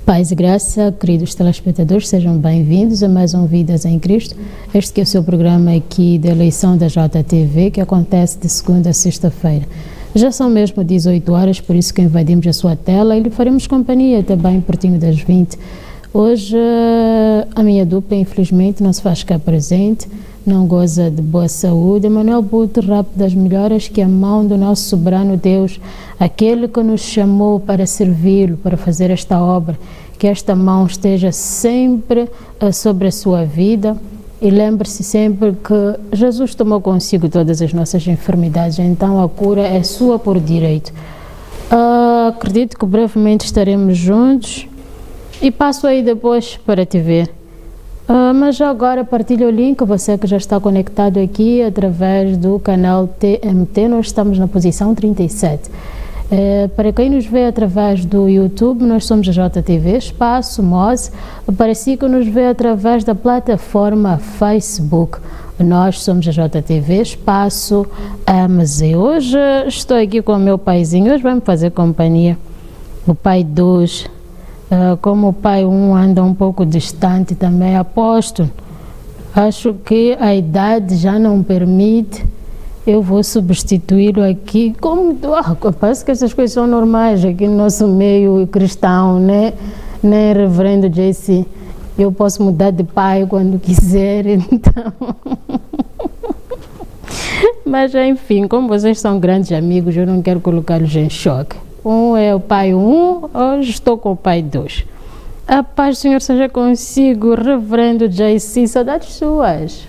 Paz e graça, queridos telespectadores, sejam bem-vindos a mais um Vidas em Cristo. Este que é o seu programa aqui da eleição da JTV, que acontece de segunda a sexta-feira. Já são mesmo 18 horas, por isso que invadimos a sua tela e lhe faremos companhia também pertinho das 20. Hoje a minha dupla, infelizmente, não se faz cá presente, não goza de boa saúde. Emanuel Buto, rápido das melhoras, que a mão do nosso soberano Deus, aquele que nos chamou para servi-lo, para fazer esta obra, que esta mão esteja sempre sobre a sua vida. E lembre-se sempre que Jesus tomou consigo todas as nossas enfermidades, então a cura é sua por direito. Acredito que brevemente estaremos juntos e passo aí depois para te ver. Mas já agora partilho o link, você que já está conectado aqui através do canal TMT, nós estamos na posição 37. Para quem nos vê através do YouTube, nós somos a JTV, espaço MOS. Para si que nos vê através da plataforma Facebook, nós somos a JTV, espaço AMZ. Hoje estou aqui com o meu paizinho, hoje vai me fazer companhia, o pai 2. Como o pai 1 anda um pouco distante também, aposto, acho que a idade já não permite, eu vou substituí-lo aqui, como parece que essas coisas são normais aqui no nosso meio cristão, né? Reverendo JC, eu posso mudar de pai quando quiser, então... Mas enfim, como vocês são grandes amigos, eu não quero colocá-los em choque. Um é o pai 1, hoje estou com o pai 2. A paz do Senhor seja consigo, reverendo JC, saudades suas.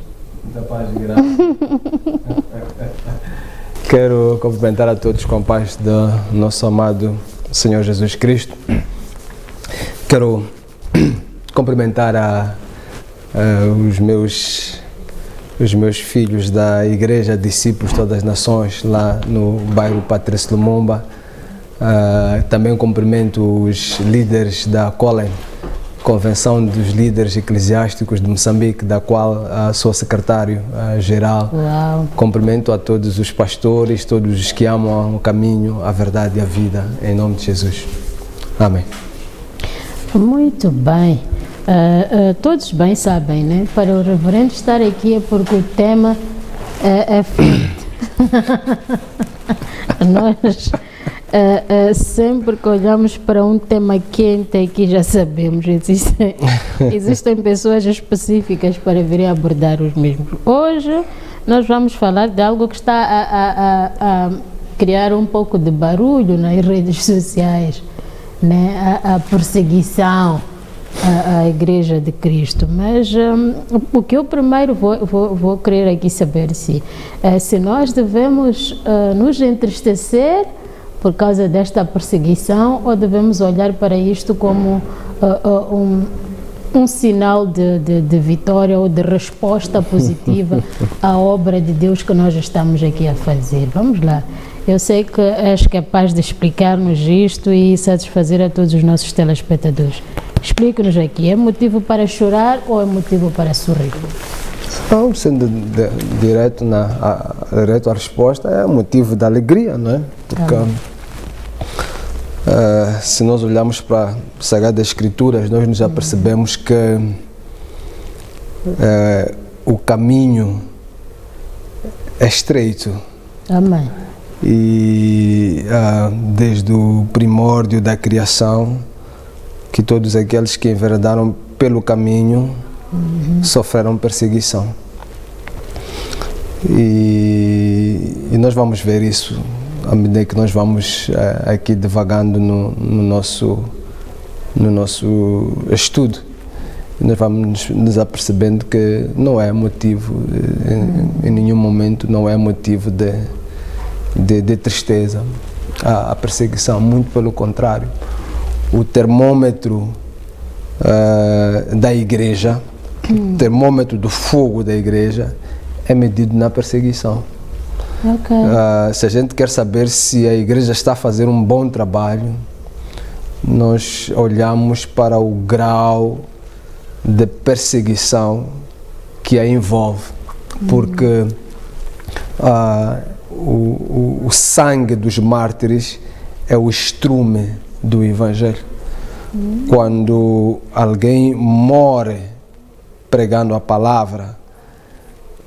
Da paz e graça. Quero cumprimentar a todos com a paz do nosso amado Senhor Jesus Cristo. Quero cumprimentar os meus filhos da Igreja Discípulos de Todas as Nações, lá no bairro Patrício Lumumba. Também cumprimento os líderes da COLEN, Convenção dos Líderes Eclesiásticos de Moçambique, da qual sou secretário-geral. Cumprimento a todos os pastores, todos os que amam o caminho, a verdade e a vida, em nome de Jesus. Amém. Muito bem. Todos bem sabem, né? Para o reverendo estar aqui é porque o tema é forte. Nós... sempre que olhamos para um tema quente aqui já sabemos, existem pessoas específicas para virem abordar os mesmos. Hoje nós vamos falar de algo que está a criar um pouco de barulho nas redes sociais, né? A perseguição à Igreja de Cristo. Mas o que eu primeiro vou querer aqui saber se nós devemos nos entristecer por causa desta perseguição, ou devemos olhar para isto como um sinal de vitória ou de resposta positiva à obra de Deus que nós estamos aqui a fazer? Vamos lá. Eu sei que és capaz de explicar-nos isto e satisfazer a todos os nossos telespectadores. Explique-nos aqui, é motivo para chorar ou é motivo para sorrir? Então, sendo direto à resposta, é motivo de alegria, não é? Porque se nós olharmos para as Sagradas Escrituras, nós já percebemos que o caminho é estreito. Amém. E desde o primórdio da criação, que todos aqueles que enveredaram pelo caminho sofreram perseguição. E nós vamos ver isso à medida que nós vamos aqui devagando no nosso estudo. Nós vamos nos apercebendo que não é motivo, em nenhum momento, não é motivo de tristeza a perseguição, muito pelo contrário. O termômetro da igreja, o termômetro do fogo da igreja é medido na perseguição. Okay. Se a gente quer saber se a igreja está a fazer um bom trabalho, nós olhamos para o grau de perseguição que a envolve, porque o sangue dos mártires é o estrume do Evangelho. Quando alguém morre pregando a palavra,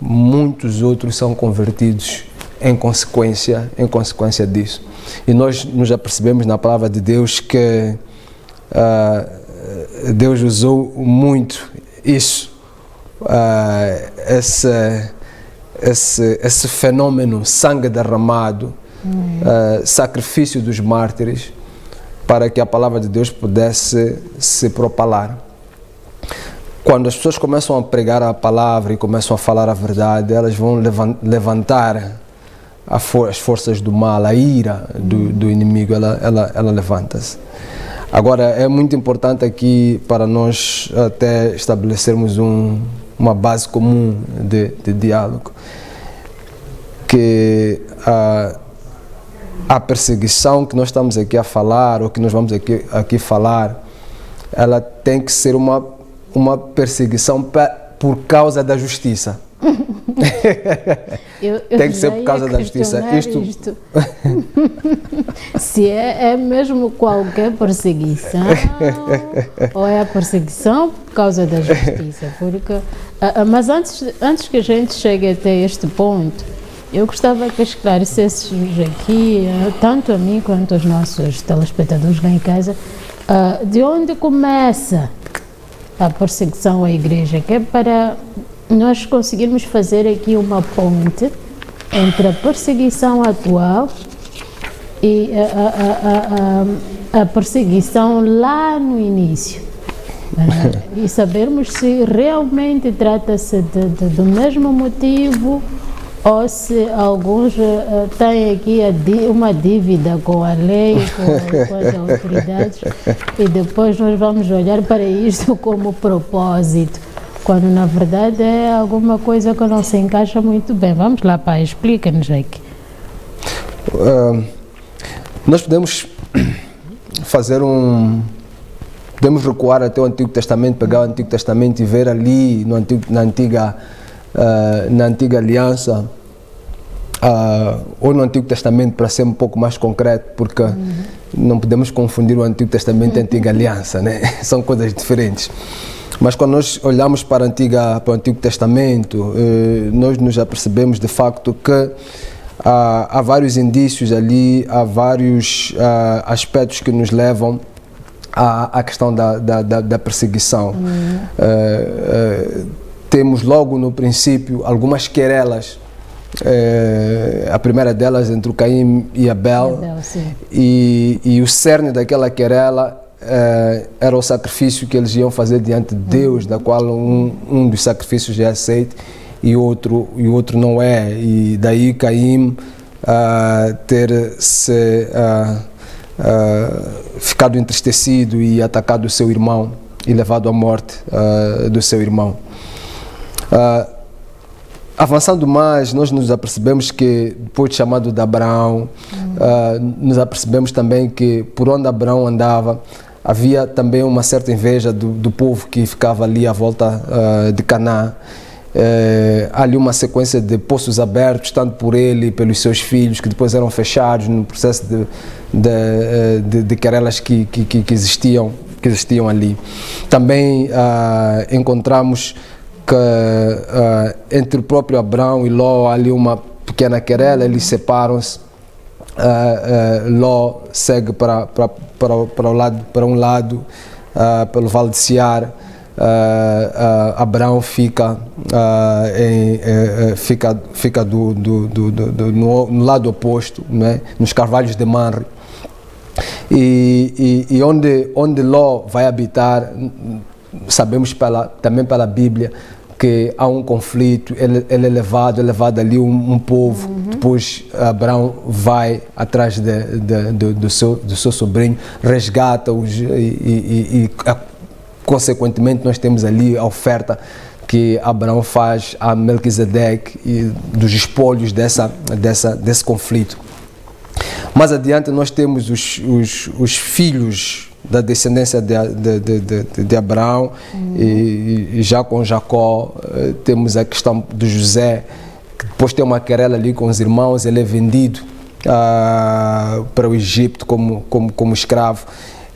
muitos outros são convertidos em consequência disso. E nós nos apercebemos na palavra de Deus que Deus usou muito isso, esse fenômeno, sangue derramado, sacrifício dos mártires, para que a palavra de Deus pudesse se propalar. Quando as pessoas começam a pregar a palavra e começam a falar a verdade, elas vão levantar as forças do mal, a ira do inimigo, ela levanta-se. Agora, é muito importante aqui para nós até estabelecermos uma base comum de diálogo, que a perseguição que nós estamos aqui a falar, ou que nós vamos aqui falar, ela tem que ser uma perseguição por causa da justiça. Tem que ser por causa da justiça. Isto. Se é mesmo qualquer perseguição, ou é a perseguição por causa da justiça. Porque, mas antes que a gente chegue até este ponto, eu gostava que esclarecesses aqui, tanto a mim quanto aos nossos telespectadores lá em casa, de onde começa a perseguição à igreja, que é para nós conseguirmos fazer aqui uma ponte entre a perseguição atual e a perseguição lá no início. E sabermos se realmente trata-se do mesmo motivo, ou se alguns têm aqui uma dívida com a lei, com as autoridades, e depois nós vamos olhar para isto como propósito, quando na verdade é alguma coisa que não se encaixa muito bem. Vamos lá, pai, explica-nos aqui. Nós podemos podemos recuar até o Antigo Testamento, pegar o Antigo Testamento e ver ali na antiga Aliança, ou no Antigo Testamento, para ser um pouco mais concreto, porque não podemos confundir o Antigo Testamento e a Antiga Aliança, né? São coisas diferentes. Mas quando nós olhamos para o Antigo Testamento, nós nos apercebemos de facto que há vários indícios ali, há vários aspectos que nos levam à questão da perseguição. Temos logo no princípio algumas querelas, a primeira delas entre o Caim e Abel, e o cerne daquela querela era o sacrifício que eles iam fazer diante de Deus, da qual um dos sacrifícios é aceito e outro não é, e daí Caim ter se ficado entristecido e atacado o seu irmão e levado à morte do seu irmão. Avançando mais, nós nos apercebemos que, depois de chamado de Abraão, nos apercebemos também que por onde Abraão andava, havia também uma certa inveja do povo que ficava ali à volta de Canaã. Há ali uma sequência de poços abertos, tanto por ele e pelos seus filhos, que depois eram fechados no processo de querelas que existiam ali. Também encontramos que entre o próprio Abraão e Ló há ali uma pequena querela, eles separam-se. Ló segue para um lado, pelo Vale de Sear. Abraão fica no lado oposto, né? Nos carvalhos de Manre. E onde Ló vai habitar, sabemos também pela Bíblia que há um conflito, ele é levado ali um povo. Depois Abraão vai atrás do seu sobrinho, resgata-os e consequentemente nós temos ali a oferta que Abraão faz a Melquisedeque e dos espólios desse conflito. Mais adiante nós temos os filhos da descendência de Abraão, e já com Jacó temos a questão de José, que depois tem uma querela ali com os irmãos, ele é vendido para o Egito como escravo.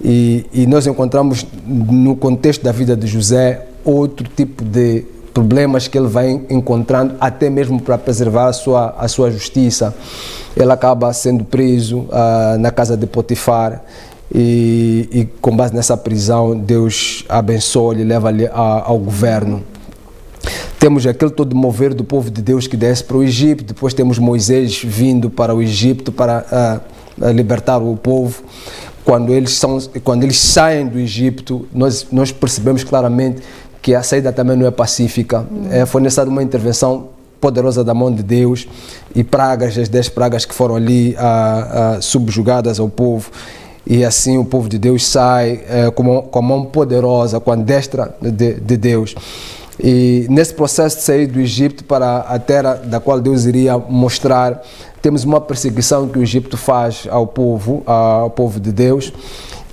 E nós encontramos no contexto da vida de José outro tipo de problemas que ele vai encontrando, até mesmo para preservar a sua justiça. Ele acaba sendo preso na casa de Potifar e com base nessa prisão Deus abençoa e leva-lhe ao governo. Temos aquele todo mover do povo de Deus que desce para o Egito, depois temos Moisés vindo para o Egito para libertar o povo. Quando eles saem do Egito, nós percebemos claramente que a saída também não é pacífica. Foi necessária uma intervenção poderosa da mão de Deus e pragas, as 10 pragas que foram ali subjugadas ao povo. E assim o povo de Deus sai com a mão poderosa, com a destra de Deus. E nesse processo de sair do Egito para a terra da qual Deus iria mostrar, temos uma perseguição que o Egito faz ao povo de Deus.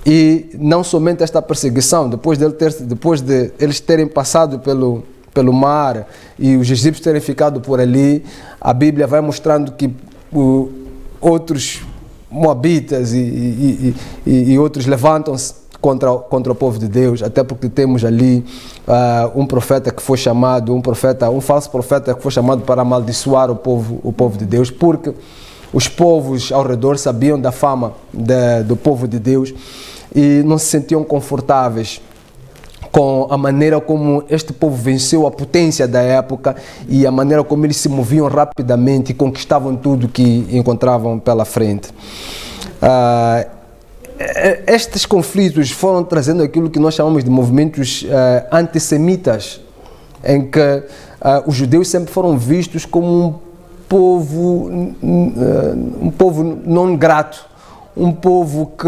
E não somente esta perseguição, depois de eles terem passado pelo mar e os egípcios terem ficado por ali, a Bíblia vai mostrando que outros moabitas e outros levantam-se contra o povo de Deus, até porque temos ali um profeta que foi chamado, um falso profeta que foi chamado para amaldiçoar o povo de Deus, porque os povos ao redor sabiam da fama do povo de Deus e não se sentiam confortáveis com a maneira como este povo venceu a potência da época e a maneira como eles se moviam rapidamente e conquistavam tudo que encontravam pela frente. Estes conflitos foram trazendo aquilo que nós chamamos de movimentos antissemitas, em que os judeus sempre foram vistos como um povo não grato, um povo que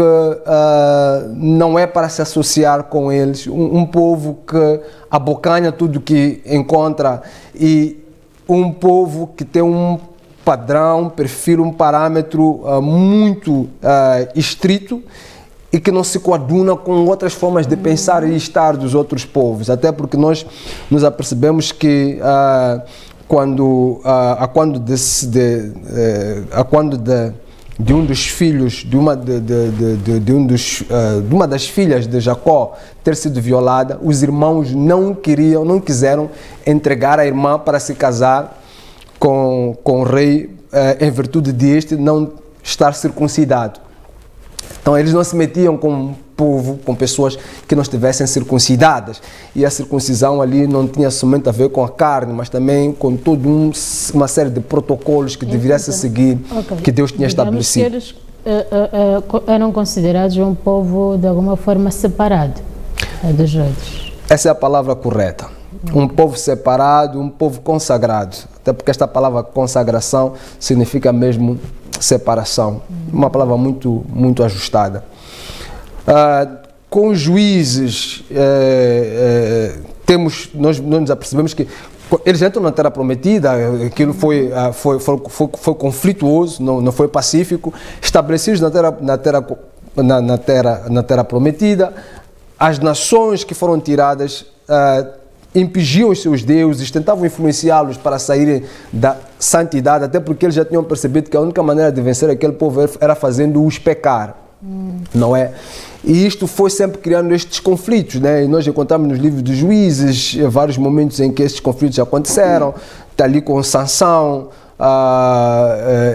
não é para se associar com eles, um povo que abocanha tudo que encontra e um povo que tem um padrão, um perfil, um parâmetro muito estrito e que não se coaduna com outras formas de pensar e estar dos outros povos, até porque nós nos apercebemos que quando de um dos filhos, de uma das filhas de Jacó ter sido violada, os irmãos não quiseram entregar a irmã para se casar com o rei, em virtude de este não estar circuncidado. Então eles não se metiam com um povo, com pessoas que não estivessem circuncidadas. E a circuncisão ali não tinha somente a ver com a carne, mas também com toda uma série de protocolos que deveria se seguir, que Deus tinha estabelecido. Eles eram considerados um povo de alguma forma separado dos outros. Essa é a palavra correta. Um povo separado, um povo consagrado. Até porque esta palavra consagração significa mesmo separação. Uma palavra muito, muito ajustada. Com os juízes, nós nos apercebemos que eles entram na Terra Prometida, aquilo foi conflituoso, não foi pacífico. Estabelecidos na Terra Prometida, as nações que foram tiradas impingiam os seus deuses, tentavam influenciá-los para saírem da santidade, até porque eles já tinham percebido que a única maneira de vencer aquele povo era fazendo-os pecar, não é? E isto foi sempre criando estes conflitos, né? E nós encontramos nos livros dos Juízes vários momentos em que estes conflitos aconteceram, está ali com Sansão,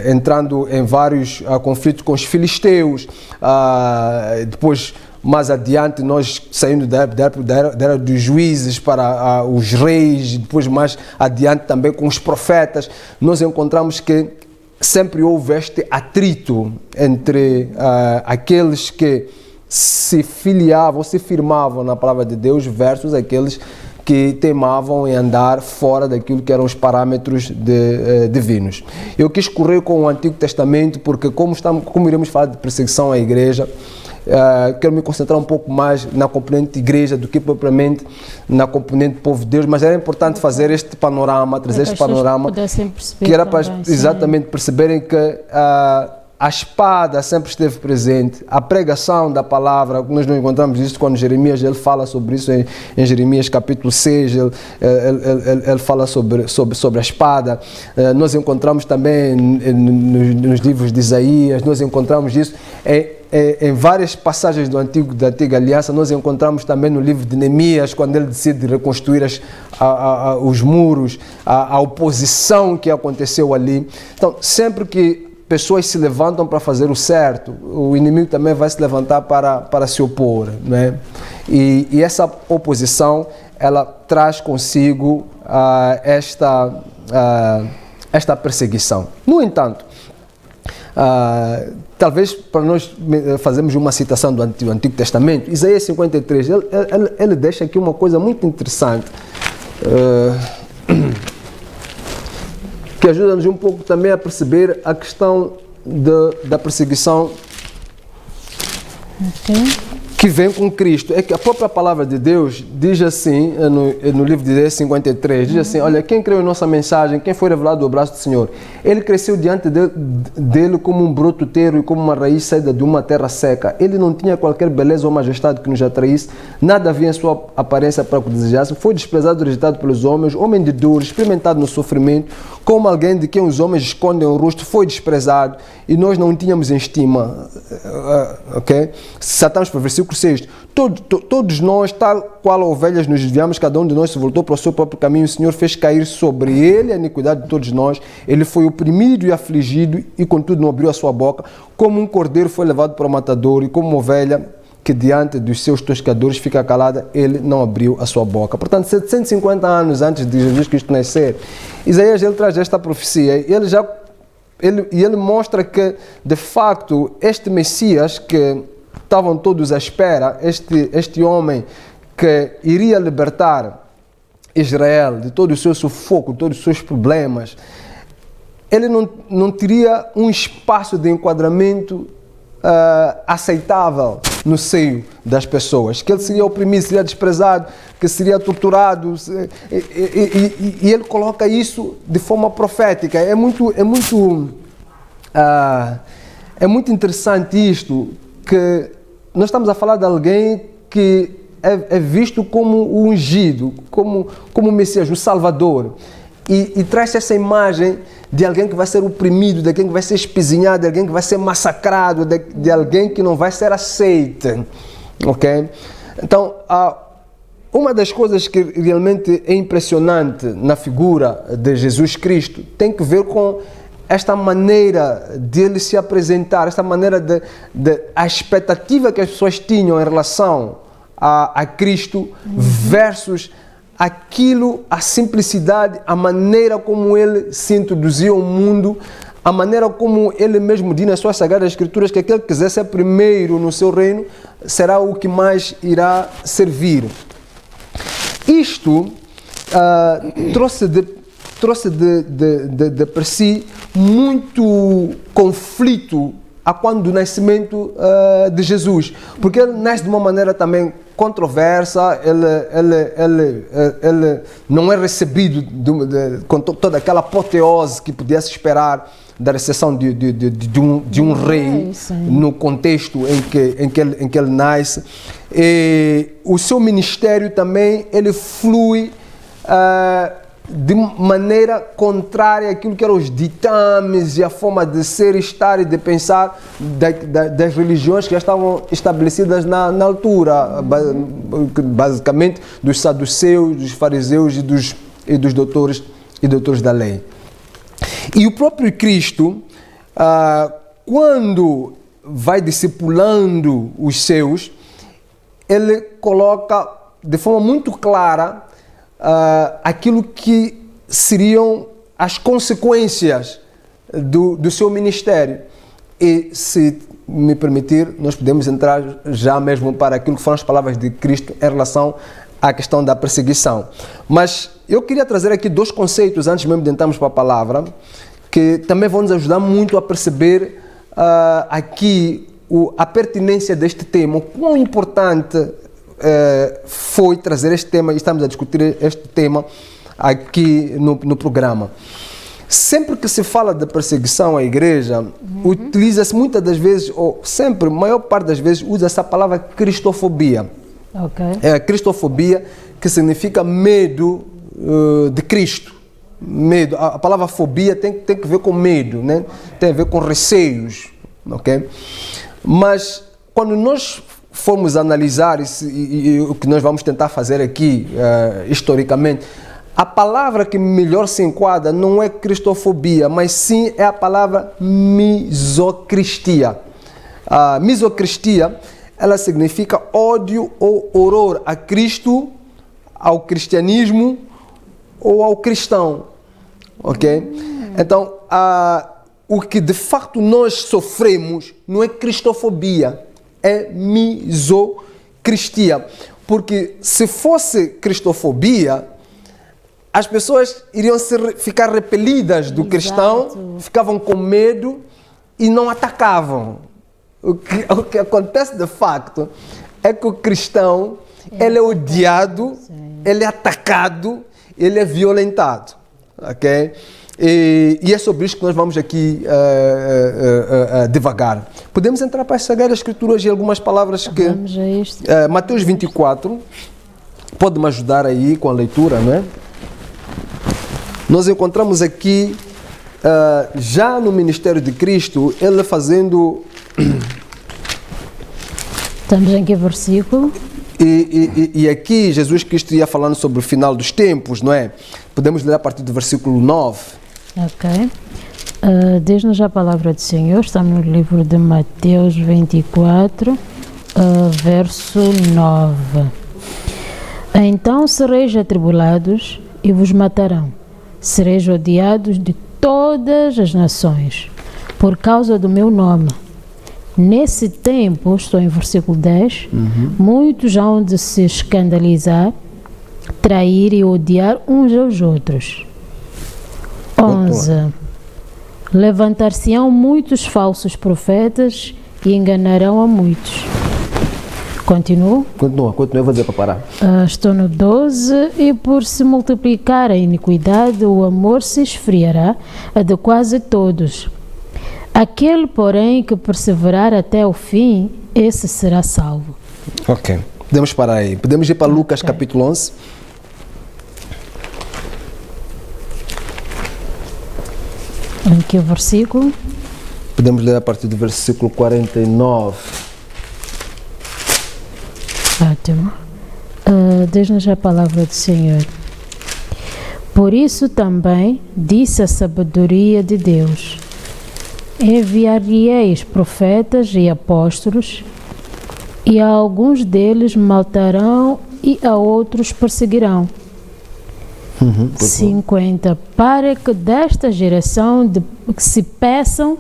entrando em vários conflitos com os filisteus, depois mais adiante nós saindo da era dos juízes para os reis, depois mais adiante também com os profetas, nós encontramos que sempre houve este atrito entre aqueles que se filiavam, se firmavam na palavra de Deus versus aqueles que teimavam em andar fora daquilo que eram os parâmetros divinos. Eu quis correr com o Antigo Testamento porque como iremos falar de perseguição à igreja, quero me concentrar um pouco mais na componente igreja do que propriamente na componente povo de Deus, mas era importante fazer este panorama, trazer este panorama, que era para exatamente perceberem que a espada sempre esteve presente, a pregação da palavra, nós não encontramos isso quando Jeremias ele fala sobre isso em Jeremias capítulo 6, ele fala sobre a espada, nós encontramos também nos livros de Isaías, nós encontramos isso em várias passagens da Antiga Aliança. Nós encontramos também no livro de Neemias, quando ele decide reconstruir os muros, a oposição que aconteceu ali. Então, sempre que pessoas se levantam para fazer o certo, o inimigo também vai se levantar para se opor, né? E essa oposição, ela traz consigo esta perseguição. No entanto, talvez para nós fazermos uma citação do Antigo Testamento, Isaías 53, ele deixa aqui uma coisa muito interessante, que ajuda-nos um pouco também a perceber a questão da perseguição que vem com Cristo. É que a própria palavra de Deus diz assim, no livro de Isaías 53, diz assim: olha, quem creu em nossa mensagem, quem foi revelado do braço do Senhor, ele cresceu diante dele como um broto terro e como uma raiz saída de uma terra seca. Ele não tinha qualquer beleza ou majestade que nos atraísse, nada havia em sua aparência para o que desejasse, foi desprezado e rejeitado pelos homens, homem de dor, experimentado no sofrimento, como alguém de quem os homens escondem o rosto, foi desprezado e nós não o tínhamos em estima. Ok? Saltamos para o versículo 6. Todos nós, tal qual ovelhas, nos desviamos, cada um de nós se voltou para o seu próprio caminho. O Senhor fez cair sobre ele a iniquidade de todos nós. Ele foi oprimido e afligido e contudo não abriu a sua boca. Como um cordeiro foi levado para o matador e como uma ovelha que diante dos seus tosqueadores fica calada, ele não abriu a sua boca. Portanto, 750 anos antes de Jesus Cristo nascer, Isaías ele traz esta profecia. Ele mostra que, de facto, este Messias que estavam todos à espera, este homem que iria libertar Israel de todo o seu sufoco, de todos os seus problemas, ele não teria um espaço de enquadramento aceitável no seio das pessoas, que ele seria oprimido, seria desprezado, que seria torturado, e ele coloca isso de forma profética. É muito interessante isto, que nós estamos a falar de alguém que é visto como o ungido, como o Messias, o Salvador, e traz essa imagem de alguém que vai ser oprimido, de alguém que vai ser espezinhado, de alguém que vai ser massacrado, de alguém que não vai ser aceito, ok? Então, uma das coisas que realmente é impressionante na figura de Jesus Cristo tem que ver com esta maneira de ele se apresentar, esta maneira a expectativa que as pessoas tinham em relação a Cristo versus aquilo, a simplicidade, a maneira como ele se introduzia ao mundo, a maneira como ele mesmo diz nas suas Sagradas Escrituras que aquele que quiser ser primeiro no seu reino será o que mais irá servir. Isto trouxe de per si muito conflito a quando do nascimento de Jesus, porque ele nasce de uma maneira também controversa, ele não é recebido com toda aquela apoteose que podia se esperar da recepção de um rei no contexto em que ele nasce. E o seu ministério também ele flui de maneira contrária àquilo que eram os ditames e a forma de ser, estar e de pensar das religiões que já estavam estabelecidas na altura, basicamente dos saduceus, dos fariseus e dos doutores da lei. E o próprio Cristo, quando vai discipulando os seus, ele coloca de forma muito clara aquilo que seriam as consequências do seu ministério. E, se me permitir, nós podemos entrar já mesmo para aquilo que foram as palavras de Cristo em relação à questão da perseguição. Mas eu queria trazer aqui dois conceitos, antes mesmo de entrarmos para a palavra, que também vão nos ajudar muito a perceber aqui a pertinência deste tema, o quão importante foi trazer este tema, e estamos a discutir este tema aqui no programa. Sempre que se fala de perseguição à igreja, utiliza-se muitas das vezes, ou sempre, a maior parte das vezes, usa essa palavra cristofobia. Okay. É a cristofobia, que significa medo de Cristo. Medo. A palavra fobia tem que ver com medo, né? Tem a ver com receios. Okay? Mas quando nós formos analisar e o que nós vamos tentar fazer aqui, historicamente, a palavra que melhor se enquadra não é cristofobia, mas sim é a palavra misocristia. A misocristia, ela significa ódio ou horror a Cristo, ao cristianismo ou ao cristão, ok? Então, o que de facto nós sofremos não é cristofobia, é misocristia. Porque se fosse cristofobia, as pessoas iriam ficar repelidas do cristão, ficavam com medo e não atacavam. O que acontece de facto é que o cristão, ele é odiado, ele é atacado, ele é violentado, ok? E é sobre isso que nós vamos aqui devagar. Podemos entrar para as Sagradas Escrituras e algumas palavras que... Vamos a isto. Mateus 24, pode-me ajudar aí com a leitura, não é? Nós encontramos aqui, já no ministério de Cristo, ele fazendo... Estamos em que versículo? E aqui Jesus Cristo ia falando sobre o final dos tempos, não é? Podemos ler a partir do versículo 9. Ok. Diz-nos a palavra do Senhor, está no livro de Mateus 24, verso 9. Então sereis atribulados e vos matarão. Sereis odiados de todas as nações, por causa do meu nome. Nesse tempo, estou em versículo 10, muitos hão de se escandalizar, trair e odiar uns aos outros. 11. Levantar-se-ão muitos falsos profetas e enganarão a muitos. Continua? Continua, eu vou dizer para parar. Estou no 12. E por se multiplicar a iniquidade, o amor se esfriará de quase todos. Aquele, porém, que perseverar até o fim, esse será salvo. Ok, podemos parar aí. Podemos ir para Lucas capítulo 11. Em que versículo? Podemos ler a partir do versículo 49. Ótimo. Diz-nos a palavra do Senhor. Por isso também disse a sabedoria de Deus: enviar-lhe-eis profetas e apóstolos, e a alguns deles matarão e a outros perseguirão. 50. Para que desta geração se peçam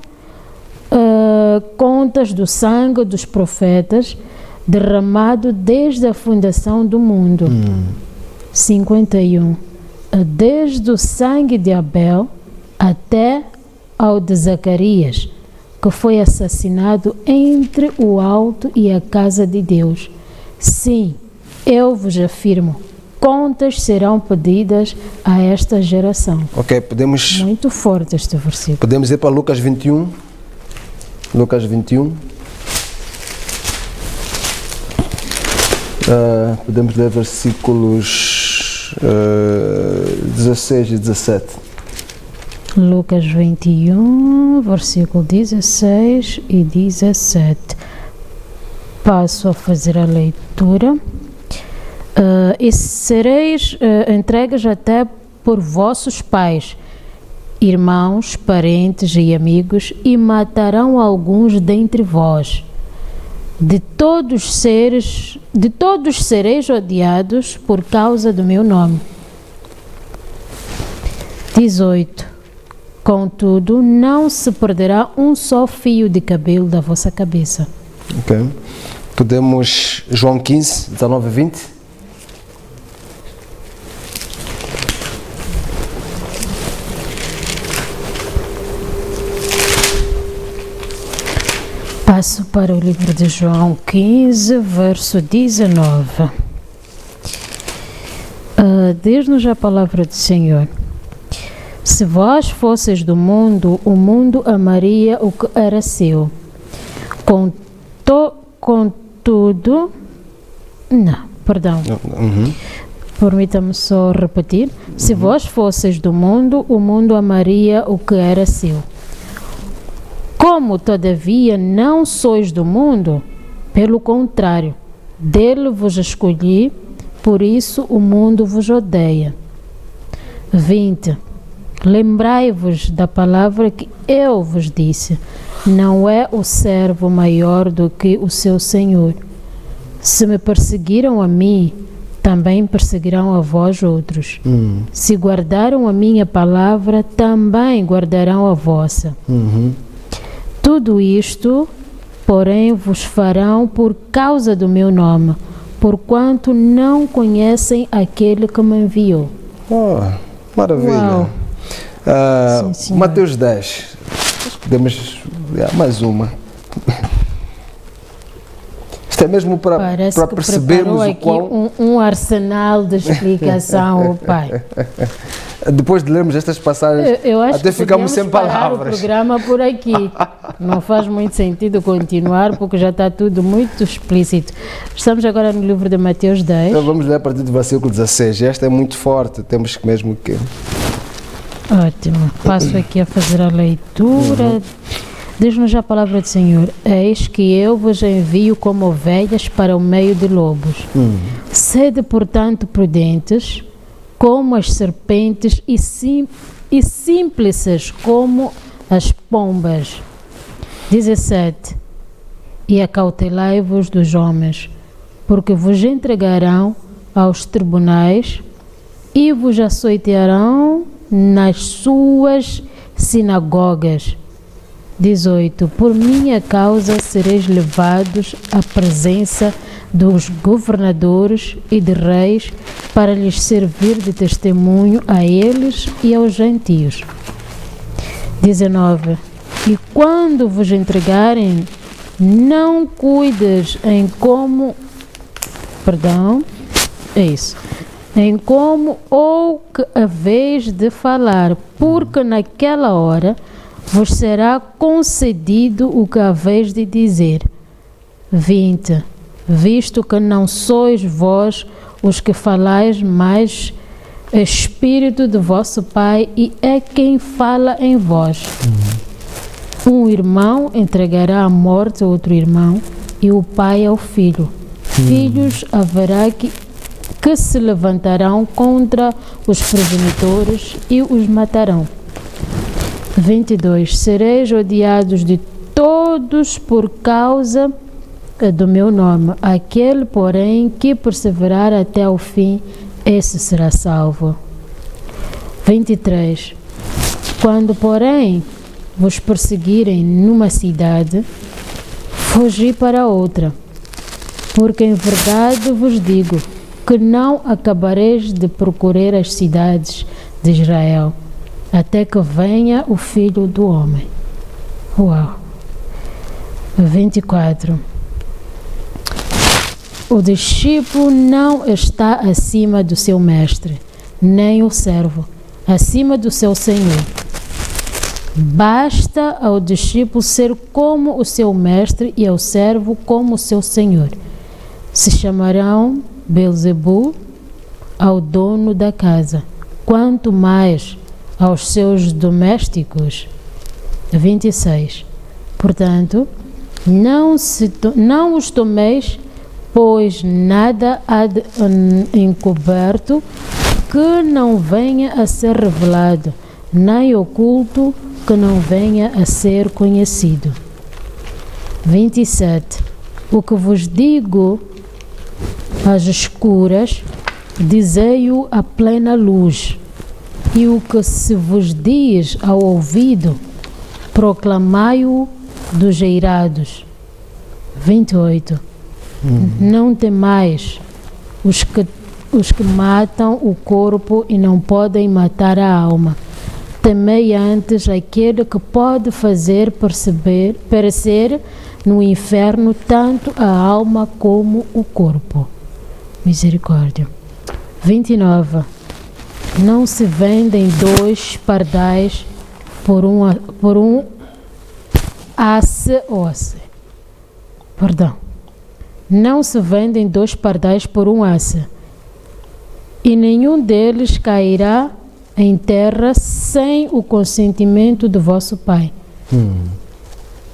contas do sangue dos profetas derramado desde a fundação do mundo. 51. Desde o sangue de Abel até ao de Zacarias, que foi assassinado entre o alto e a casa de Deus. Sim, eu vos afirmo, contas serão pedidas a esta geração. Ok, podemos... Muito forte este versículo. Podemos ir para Lucas 21. Lucas 21. Podemos ler versículos 16 e 17. Lucas 21, versículo 16 e 17. Passo a fazer a leitura. E sereis entregues até por vossos pais, irmãos, parentes e amigos, e matarão alguns dentre vós. De todos sereis odiados por causa do meu nome. 18. Contudo, não se perderá um só fio de cabelo da vossa cabeça. Ok. Podemos, João 15, 19 e 20. Passo para o livro de João 15, verso 19. Diz-nos a palavra do Senhor: se vós fosseis do mundo, o mundo amaria o que era seu. Contudo, permita-me só repetir. Se vós fosseis do mundo, o mundo amaria o que era seu. Como, todavia, não sois do mundo, pelo contrário, dele vos escolhi, por isso o mundo vos odeia. 20. Lembrai-vos da palavra que eu vos disse, não é o servo maior do que o seu senhor. Se me perseguiram a mim, também perseguirão a vós outros. Se guardaram a minha palavra, também guardarão a vossa. Tudo isto, porém, vos farão por causa do meu nome, porquanto não conhecem aquele que me enviou. Oh, maravilha. Sim, Mateus 10. Acho que podemos... mais uma. Isto é mesmo para percebermos o quão... um arsenal de explicação, o pai. Depois de lermos estas passagens, eu acho até que ficamos sem palavras. O programa por aqui. Não faz muito sentido continuar, porque já está tudo muito explícito. Estamos agora no livro de Mateus 10. Então vamos ler a partir do versículo 16. Esta é muito forte, temos que mesmo que... Ótimo. Passo aqui a fazer a leitura. Diz-nos a palavra do Senhor: eis que eu vos envio como ovelhas para o meio de lobos. Sede, portanto, prudentes, como as serpentes, e simples como as pombas. 17. E acautelai-vos dos homens, porque vos entregarão aos tribunais e vos açoitearão nas suas sinagogas. 18. Por minha causa sereis levados à presença dos governadores e de reis para lhes servir de testemunho a eles e aos gentios. 19. E quando vos entregarem, não cuides em como... em como ou que haveis de falar, porque naquela hora vos será concedido o que haveis de dizer. 20. Visto que não sois vós os que falais, mas Espírito de vosso Pai, e é quem fala em vós. Um irmão entregará à morte outro irmão, e o pai ao filho. Filhos haverá que se levantarão contra os progenitores e os matarão. 22. Sereis odiados de todos por causa do meu nome. Aquele, porém, que perseverar até ao fim, esse será salvo. 23. Quando, porém, vos perseguirem numa cidade, fugi para outra. Porque em verdade vos digo que não acabareis de procurar as cidades de Israel, até que venha o Filho do Homem. Uau! 24. O discípulo não está acima do seu mestre, nem o servo acima do seu senhor. Basta ao discípulo ser como o seu mestre e ao servo como o seu senhor. Se chamarão Belzebu ao dono da casa, quanto mais aos seus domésticos. 26. Portanto, não os tomeis, pois nada há de encoberto que não venha a ser revelado, nem oculto que não venha a ser conhecido. 27. O que vos digo às escuras, dizei-o à plena luz, e o que se vos diz ao ouvido, proclamai-o dos eirados. 28. Não temais os que matam o corpo e não podem matar a alma. Temei antes aquele que pode fazer perecer no inferno tanto a alma como o corpo. Misericórdia. 29. Não se vendem 2 pardais por um asse. Perdão. Não se vendem 2 pardais por um asse, e nenhum deles cairá em terra sem o consentimento do vosso Pai.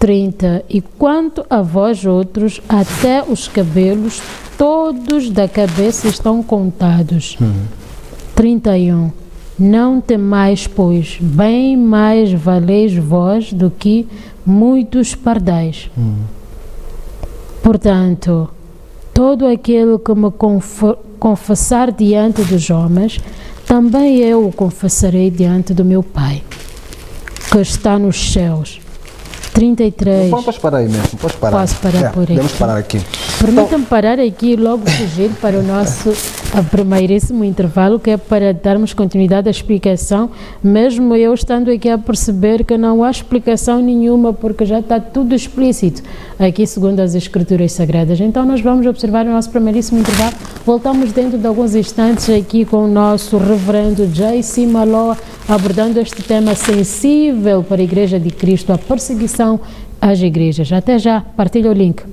30. E quanto a vós outros, até os cabelos todos da cabeça estão contados. 31. Não temais, pois, bem mais valeis vós do que muitos pardais. Portanto, todo aquele que me confessar diante dos homens, também eu o confessarei diante do meu Pai, que está nos céus. 33. Podes parar aí mesmo, podes parar. Posso parar por aqui. Podemos parar aqui. Permitam-me parar aqui e logo fugir para o nosso primeiríssimo intervalo, que é para darmos continuidade à explicação, mesmo eu estando aqui a perceber que não há explicação nenhuma, porque já está tudo explícito aqui segundo as Escrituras Sagradas. Então nós vamos observar o nosso primeiríssimo intervalo. Voltamos dentro de alguns instantes aqui com o nosso reverendo J.C. Maloa, abordando este tema sensível para a Igreja de Cristo, a perseguição às igrejas. Até já, partilha o link.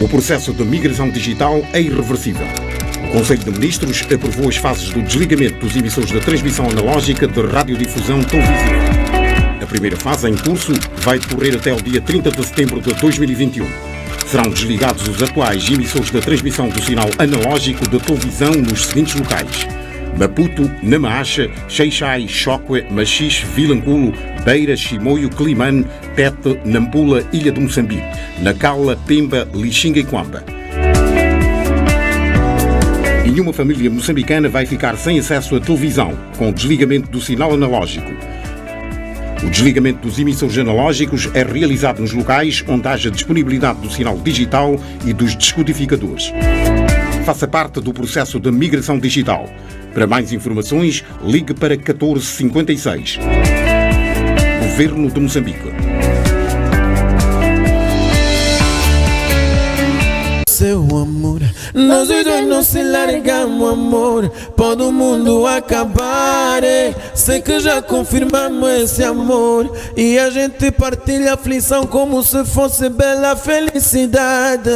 O processo de migração digital é irreversível. O Conselho de Ministros aprovou as fases do desligamento dos emissores da transmissão analógica de radiodifusão televisiva. A primeira fase, em curso, vai decorrer até o dia 30 de setembro de 2021. Serão desligados os atuais emissores da transmissão do sinal analógico de televisão nos seguintes locais: Maputo, Namaacha, Xai-Xai, Chocwe, Machixe, Vilanculo, Beira, Chimoio, Climane, Tete, Nampula, Ilha de Moçambique, Nacala, Pemba, Lixinga e Quamba. Nenhuma família moçambicana vai ficar sem acesso à televisão, com o desligamento do sinal analógico. O desligamento dos emissores analógicos é realizado nos locais onde haja disponibilidade do sinal digital e dos descodificadores. Faça parte do processo de migração digital. Para mais informações, ligue para 1456. Governo de Moçambique. Seu amor, nós dois não se largamos, amor. Pode o mundo acabar, sei que já confirmamos esse amor. E a gente partilha a aflição como se fosse bela felicidade.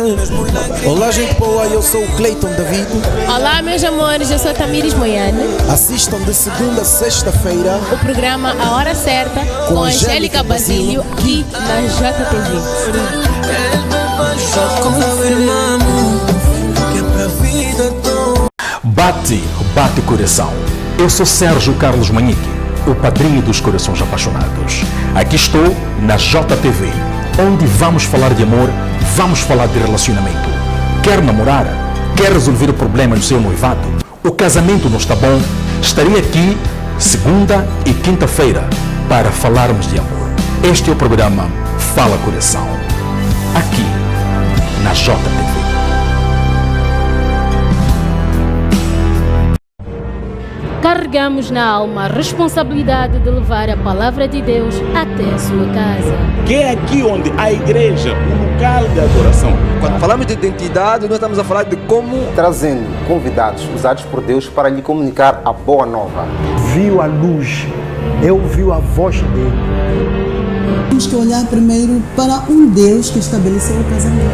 Olá, gente boa, eu sou o Cleiton David. Olá, meus amores, eu sou Tamires Moiane. Assistam de segunda a sexta-feira o programa A Hora Certa com Angélica Basílio aqui na JTV. Bate coração. Eu sou Sérgio Carlos Manique, o padrinho dos corações apaixonados. Aqui estou na JTV, onde vamos falar de amor, vamos falar de relacionamento. Quer namorar? Quer resolver o problema do seu noivado? O casamento não está bom? Estarei aqui segunda e quinta-feira para falarmos de amor. Este é o programa Fala Coração, aqui na JTV. Carregamos na alma a responsabilidade de levar a palavra de Deus até a sua casa. Que é aqui onde a igreja, o local de adoração. Quando falamos de identidade, nós estamos a falar de como trazendo convidados usados por Deus para lhe comunicar a boa nova. Viu a luz, eu vi a voz dele. Temos que olhar primeiro para um Deus que estabeleceu o casamento.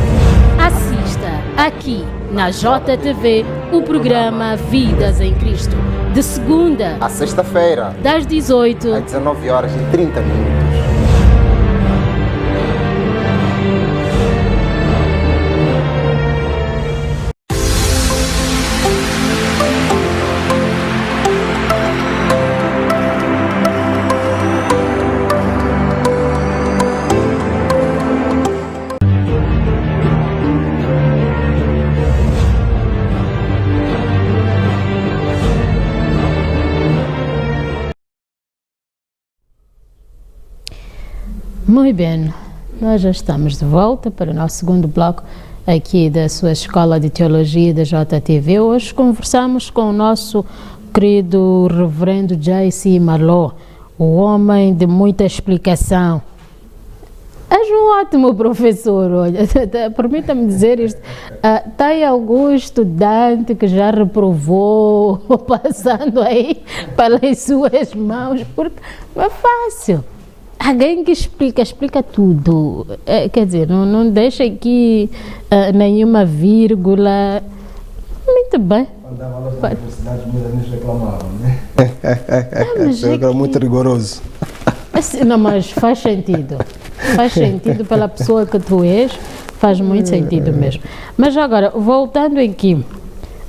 Assista aqui na JTV o programa Vidas em Cristo, de segunda a sexta-feira, das 18 às 19h30. Muito bem, nós já estamos de volta para o nosso segundo bloco aqui da sua Escola de Teologia da JTV. Hoje conversamos com o nosso querido reverendo J.C. Maloa, o homem de muita explicação. Às um ótimo professor, olha, permita-me dizer isto, tem algum estudante que já reprovou, passando aí pelas suas mãos, porque não é fácil. Alguém que explica tudo, quer dizer, não deixa aqui nenhuma vírgula. Muito bem. Quando dava aulas na universidade, os meus amigos reclamavam, né? Era muito rigoroso. Não, mas faz sentido. Faz sentido pela pessoa que tu és, faz muito sentido mesmo. Mas agora, voltando aqui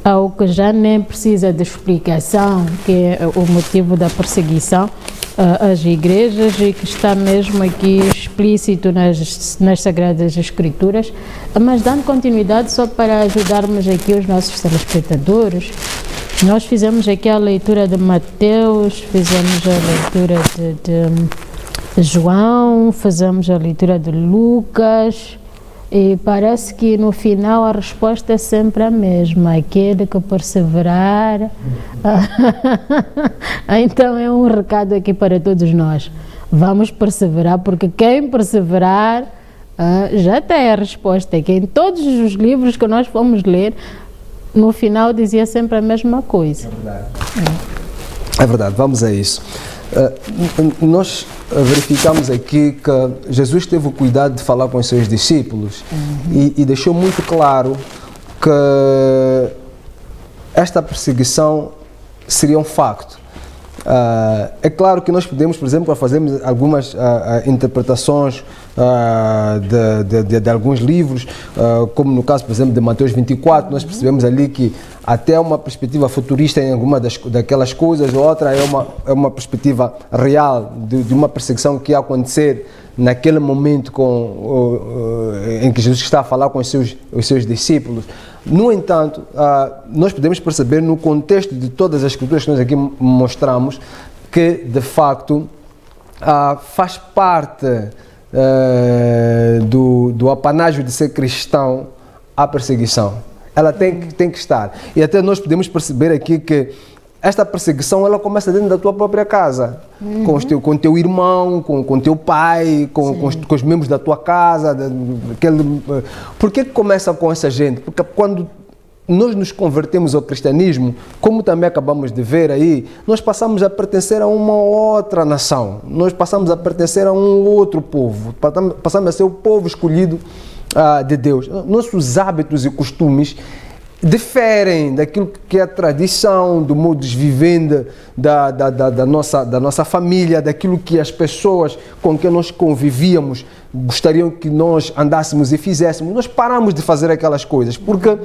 ao que já nem precisa de explicação, que é o motivo da perseguição às igrejas e que está mesmo aqui explícito nas Sagradas Escrituras, mas dando continuidade só para ajudarmos aqui os nossos telespectadores, nós fizemos aqui a leitura de Mateus, fizemos a leitura de João, fizemos a leitura de Lucas, e parece que no final a resposta é sempre a mesma, aquele que perseverar. Então é um recado aqui para todos nós. Vamos perseverar, porque quem perseverar já tem a resposta, que em todos os livros que nós fomos ler, no final dizia sempre a mesma coisa. É verdade. É verdade, vamos a isso. Nós verificamos aqui que Jesus teve o cuidado de falar com os seus discípulos e deixou muito claro que esta perseguição seria um facto. É claro que nós podemos, por exemplo, fazermos algumas interpretações de alguns livros, como no caso, por exemplo, de Mateus 24, nós percebemos ali que até uma perspectiva futurista em alguma daquelas coisas, outra é uma perspectiva real de uma perseguição que ia acontecer naquele momento em que Jesus está a falar com os seus discípulos. No entanto, nós podemos perceber no contexto de todas as escrituras que nós aqui mostramos que, de facto, faz parte do apanágio de ser cristão a perseguição. Ela tem que estar. E até nós podemos perceber aqui que esta perseguição ela começa dentro da tua própria casa, com teu irmão, com teu pai, com os membros da tua casa. Por que começa com essa gente? Porque quando nós nos convertemos ao cristianismo, como também acabamos de ver aí, nós passamos a pertencer a uma outra nação, nós passamos a pertencer a um outro povo, passamos a ser o povo escolhido de Deus. Nossos hábitos e costumes diferem daquilo que é a tradição, do modo de viver da nossa família, daquilo que as pessoas com quem nós convivíamos gostariam que nós andássemos e fizéssemos. Nós paramos de fazer aquelas coisas, porque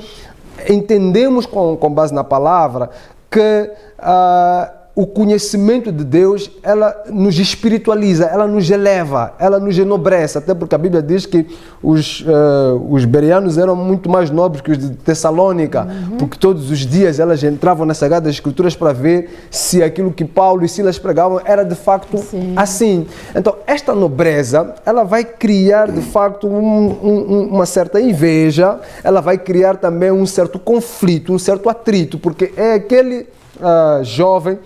entendemos com base na palavra que o conhecimento de Deus, ela nos espiritualiza, ela nos eleva, ela nos enobrece, até porque a Bíblia diz que os bereanos eram muito mais nobres que os de Tessalônica, porque todos os dias elas entravam nas Sagradas Escrituras para ver se aquilo que Paulo e Silas pregavam era de facto assim. Então, esta nobreza, ela vai criar de facto uma certa inveja, ela vai criar também um certo conflito, um certo atrito, porque é aquele jovem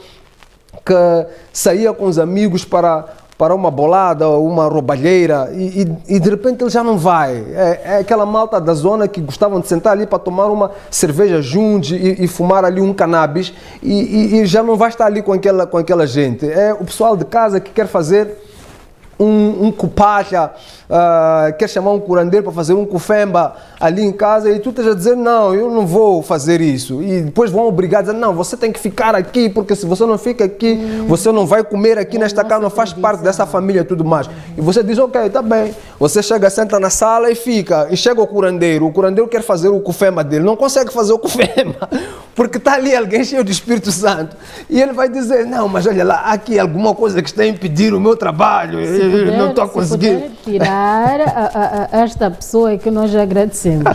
que saía com os amigos para uma bolada ou uma roubalheira e de repente ele já não vai. É aquela malta da zona que gostavam de sentar ali para tomar uma cerveja juntos e fumar ali um cannabis e já não vai estar ali com aquela gente. É o pessoal de casa que quer fazer um cupacha, quer chamar um curandeiro para fazer um cufemba ali em casa e tu estás a dizer, não, eu não vou fazer isso. E depois vão obrigar a dizer, não, você tem que ficar aqui, porque se você não fica aqui, você não vai comer aqui nesta casa, não faz parte dessa família e tudo mais. E você diz, ok, tá bem. Você chega, senta na sala e fica. E chega o curandeiro quer fazer o cufemba dele, não consegue fazer o cufemba, porque está ali alguém cheio do Espírito Santo. E ele vai dizer, não, mas olha lá, aqui alguma coisa que está a impedir o meu trabalho. Não estou a conseguir. Se puder tirar esta pessoa que nós agradecemos.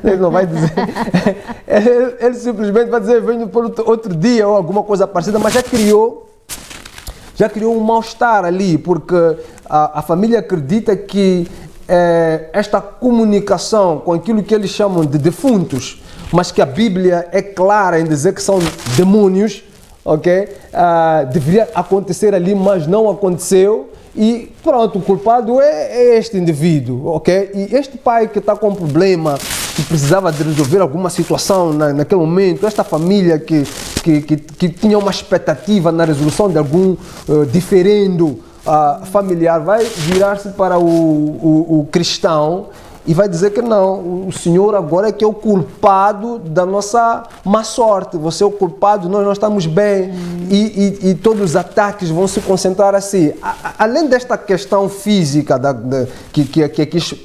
Ele não vai dizer. Ele simplesmente vai dizer, venho por outro dia ou alguma coisa parecida, mas já criou um mal-estar ali, porque a família acredita que esta comunicação com aquilo que eles chamam de defuntos, mas que a Bíblia é clara em dizer que são demônios, ok? Deveria acontecer ali, mas não aconteceu. E pronto, o culpado é este indivíduo, ok? E este pai que está com um problema, que precisava de resolver alguma situação naquele momento, esta família que tinha uma expectativa na resolução de algum diferendo familiar, vai virar-se para o cristão e vai dizer que não, o Senhor agora é que é o culpado da nossa má sorte, você é o culpado, nós estamos bem, e todos os ataques vão se concentrar assim. Além desta questão física que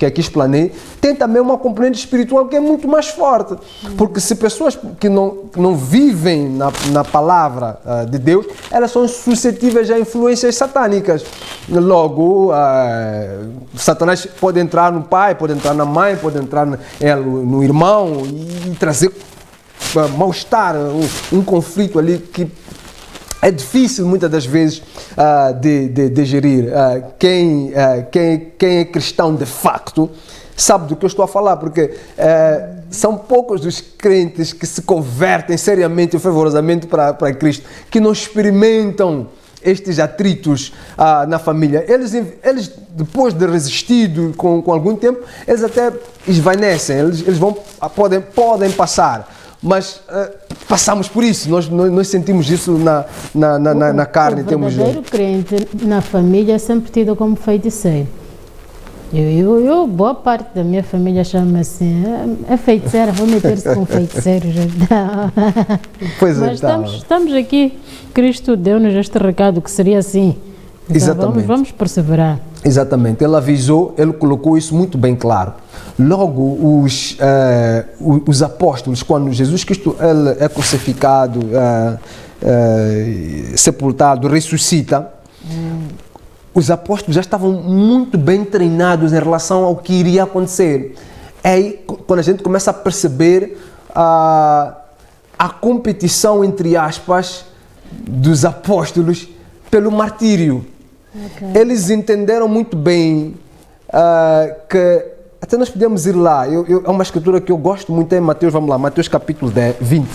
aqui explanei, tem também uma componente espiritual que é muito mais forte, porque se pessoas que não vivem na palavra de Deus, elas são suscetíveis a influências satânicas. Logo, Satanás pode entrar no pai, pode entrar na mãe, pode entrar no irmão e trazer mal-estar, um conflito ali que é difícil muitas das vezes de gerir. Quem é cristão de facto sabe do que eu estou a falar, porque são poucos os crentes que se convertem seriamente e fervorosamente para Cristo, que não experimentam estes atritos na família. Eles depois de resistido com algum tempo, eles até esvanecem, eles podem passar, mas passamos por isso, nós sentimos isso na carne. O verdadeiro crente na família é sempre tido como feiticeiro. Boa parte da minha família chama assim, é feiticeira, vou meter-se com feiticeiro. Pois é, mas estamos aqui, Cristo deu-nos este recado que seria assim. Então, exatamente. Vamos perseverar. Exatamente, ele avisou, ele colocou isso muito bem claro. Logo, os apóstolos, quando Jesus Cristo ele é crucificado, sepultado, ressuscita, os apóstolos já estavam muito bem treinados em relação ao que iria acontecer. É aí quando a gente começa a perceber a competição, entre aspas, dos apóstolos pelo martírio. Okay. Eles entenderam muito bem que até nós podemos ir lá. É uma escritura que eu gosto muito, é Mateus, vamos lá, Mateus capítulo 20.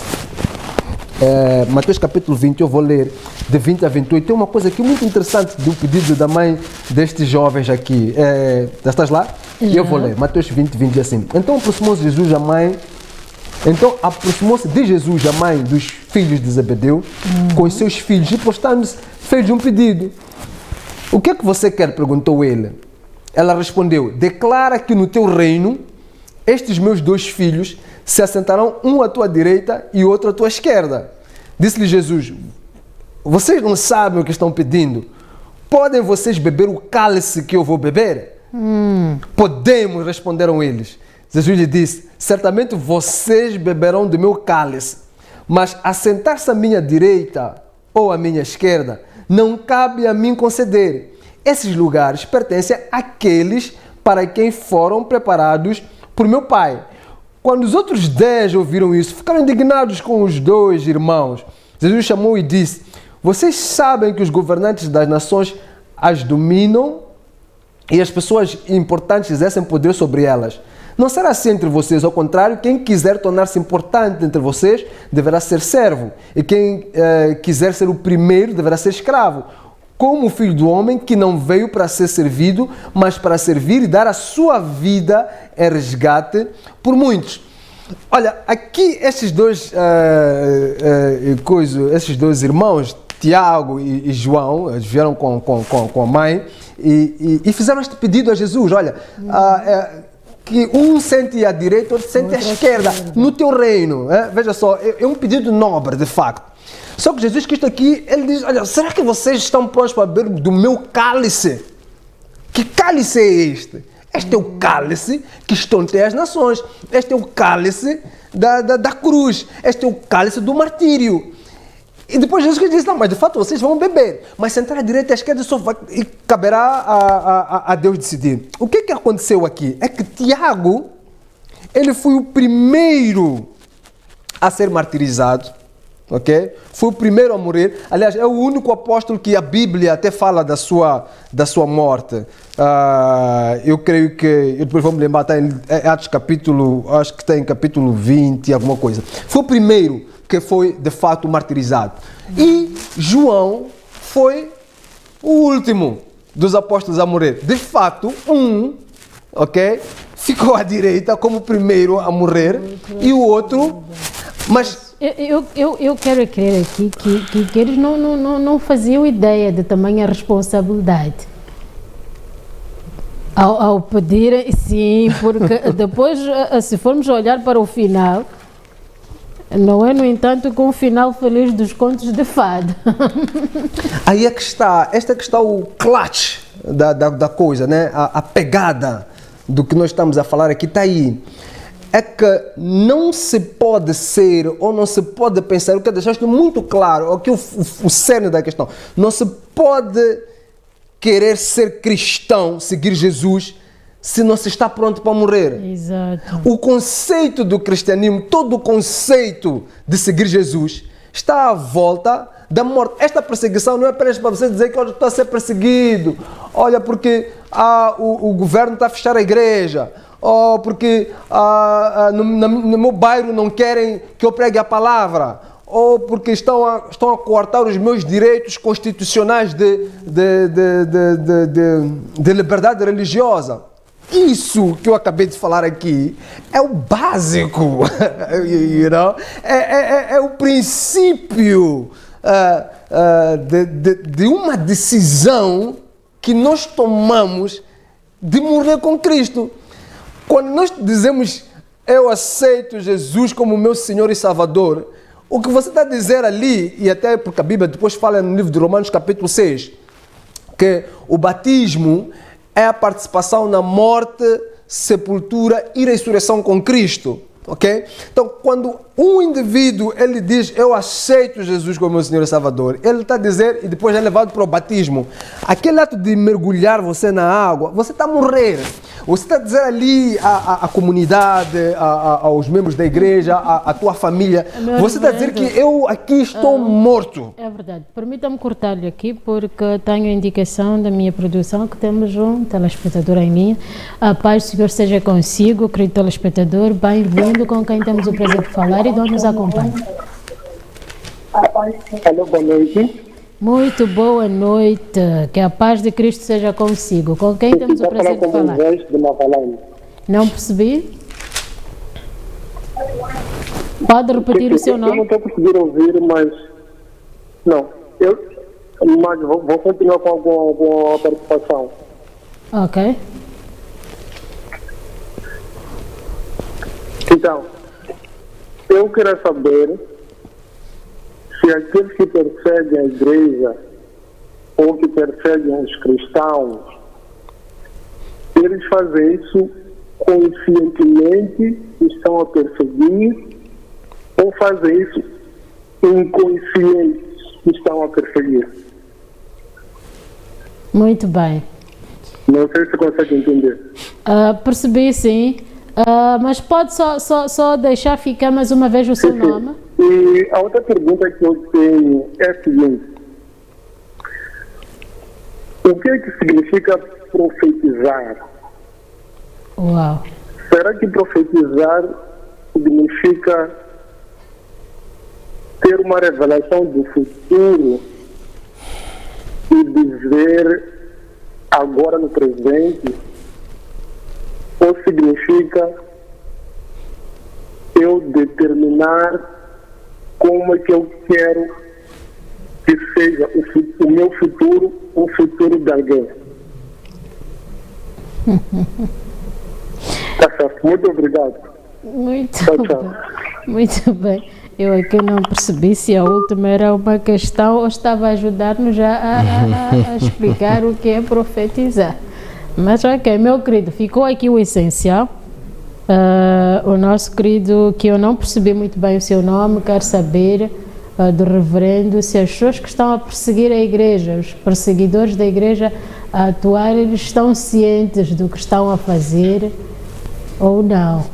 Mateus capítulo 20, eu vou ler de 20 a 28. Tem uma coisa aqui muito interessante do pedido da mãe destes jovens aqui. Já estás lá? E eu vou ler. Mateus 20, 20 assim. Então aproximou-se de Jesus a mãe dos filhos de Zebedeu com os seus filhos e postando-se fez um pedido. O que é que você quer? Perguntou ele. Ela respondeu: declara que no teu reino estes meus 2 filhos se assentarão, um à tua direita e outro à tua esquerda. Disse-lhe Jesus: vocês não sabem o que estão pedindo? Podem vocês beber o cálice que eu vou beber? Podemos, responderam eles. Jesus lhe disse: certamente vocês beberão do meu cálice, mas assentar-se à minha direita ou à minha esquerda não cabe a mim conceder. Esses lugares pertencem àqueles para quem foram preparados por meu Pai. Quando os outros 10 ouviram isso, ficaram indignados com os 2 irmãos. Jesus chamou e disse: vocês sabem que os governantes das nações as dominam e as pessoas importantes exercem poder sobre elas. Não será assim entre vocês, ao contrário, quem quiser tornar-se importante entre vocês deverá ser servo, e quem quiser ser o primeiro deverá ser escravo, como o Filho do Homem, que não veio para ser servido, mas para servir e dar a sua vida em resgate por muitos. Olha, aqui esses dois irmãos, Tiago e João, eles vieram com a mãe e fizeram este pedido a Jesus. Olha, que um sente à direita, outro sente à esquerda, no teu reino. Veja só, é um pedido nobre, de facto. Só que Jesus Cristo aqui, ele diz: olha, será que vocês estão prontos para beber do meu cálice? Que cálice é este? Este é o cálice que estonteia as nações. Este é o cálice da cruz. Este é o cálice do martírio. E depois Jesus Cristo diz: não, mas de fato vocês vão beber. Mas sentar à direita e à esquerda só vai, e caberá a Deus decidir. O que aconteceu aqui? É que Tiago, ele foi o primeiro a ser martirizado. Okay? Foi o primeiro a morrer. Aliás, é o único apóstolo que a Bíblia até fala da sua morte. Eu creio que, eu depois vou me lembrar, está em Atos capítulo, acho que está em capítulo 20, alguma coisa. Foi o primeiro que foi de fato martirizado. E João foi o último. dos apóstolos a morrer. De fato, ok, ficou à direita como o primeiro a morrer e o outro, mas... Eu quero crer aqui que eles não faziam ideia de tamanha responsabilidade. Ao pedir, sim, porque depois, se formos olhar para o final, não é, no entanto, com o final feliz dos contos de fada. Aí é que está, esta que está o clutch da coisa, né? A pegada do que nós estamos a falar aqui está aí. É que não se pode ser ou não se pode pensar, o que deixaste muito claro, aqui o cerne da questão, não se pode querer ser cristão, seguir Jesus, se não se está pronto para morrer. Exato. O conceito do cristianismo, todo o conceito de seguir Jesus, está à volta da morte. Esta perseguição não é apenas para você dizer que eu estou a ser perseguido, olha, porque o governo está a fechar a igreja, ou porque no meu bairro não querem que eu pregue a palavra, ou porque estão a coartar os meus direitos constitucionais de liberdade religiosa. Isso que eu acabei de falar aqui é o básico, you know? É o princípio de uma decisão que nós tomamos de morrer com Cristo. Quando nós dizemos, eu aceito Jesus como meu Senhor e Salvador, o que você está a dizer ali, e até porque a Bíblia depois fala no livro de Romanos capítulo 6, que o batismo é a participação na morte, sepultura e ressurreição com Cristo. Ok? Então, quando um indivíduo ele diz, eu aceito Jesus como meu Senhor e Salvador, ele está a dizer, e depois é levado para o batismo, aquele ato de mergulhar você na água, você está a morrer. Você está a dizer ali à comunidade, aos membros da igreja, à tua família, você está a dizer que eu aqui estou morto. É verdade. Permita-me cortar-lhe aqui, porque tenho a indicação da minha produção que temos um telespectador em linha. A paz do Senhor seja consigo, querido telespectador, bem-vindo, com quem temos o prazer de falar e de onde nos acompanha. Alô, boa noite. Muito boa noite, que a paz de Cristo seja consigo. Com quem temos o prazer de falar? Não percebi? Pode repetir o seu nome? Eu não estou conseguindo ouvir, mas... Não, mas vou continuar com alguma participação. Ok. Então, eu quero saber se aqueles que perseguem a igreja ou que perseguem os cristãos, eles fazem isso conscientemente, estão a perseguir, ou fazem isso inconscientes, estão a perseguir. Muito bem. Não sei se consegue entender. Percebi, sim. Mas pode só deixar ficar mais uma vez o seu nome? E a outra pergunta que eu tenho é a seguinte: o que é que significa profetizar? Uau! Será que profetizar significa ter uma revelação do futuro e dizer agora no presente? Ou significa eu determinar como é que eu quero que seja o meu futuro, o futuro de alguém? Tá certo, muito obrigado. Muito bem. Eu aqui não percebi se a última era uma questão ou estava a ajudar-nos a explicar o que é profetizar. Mas ok, meu querido, ficou aqui o essencial. O nosso querido, que eu não percebi muito bem o seu nome, quer saber do reverendo se as pessoas que estão a perseguir a igreja, os perseguidores da igreja a atuar, eles estão cientes do que estão a fazer ou não.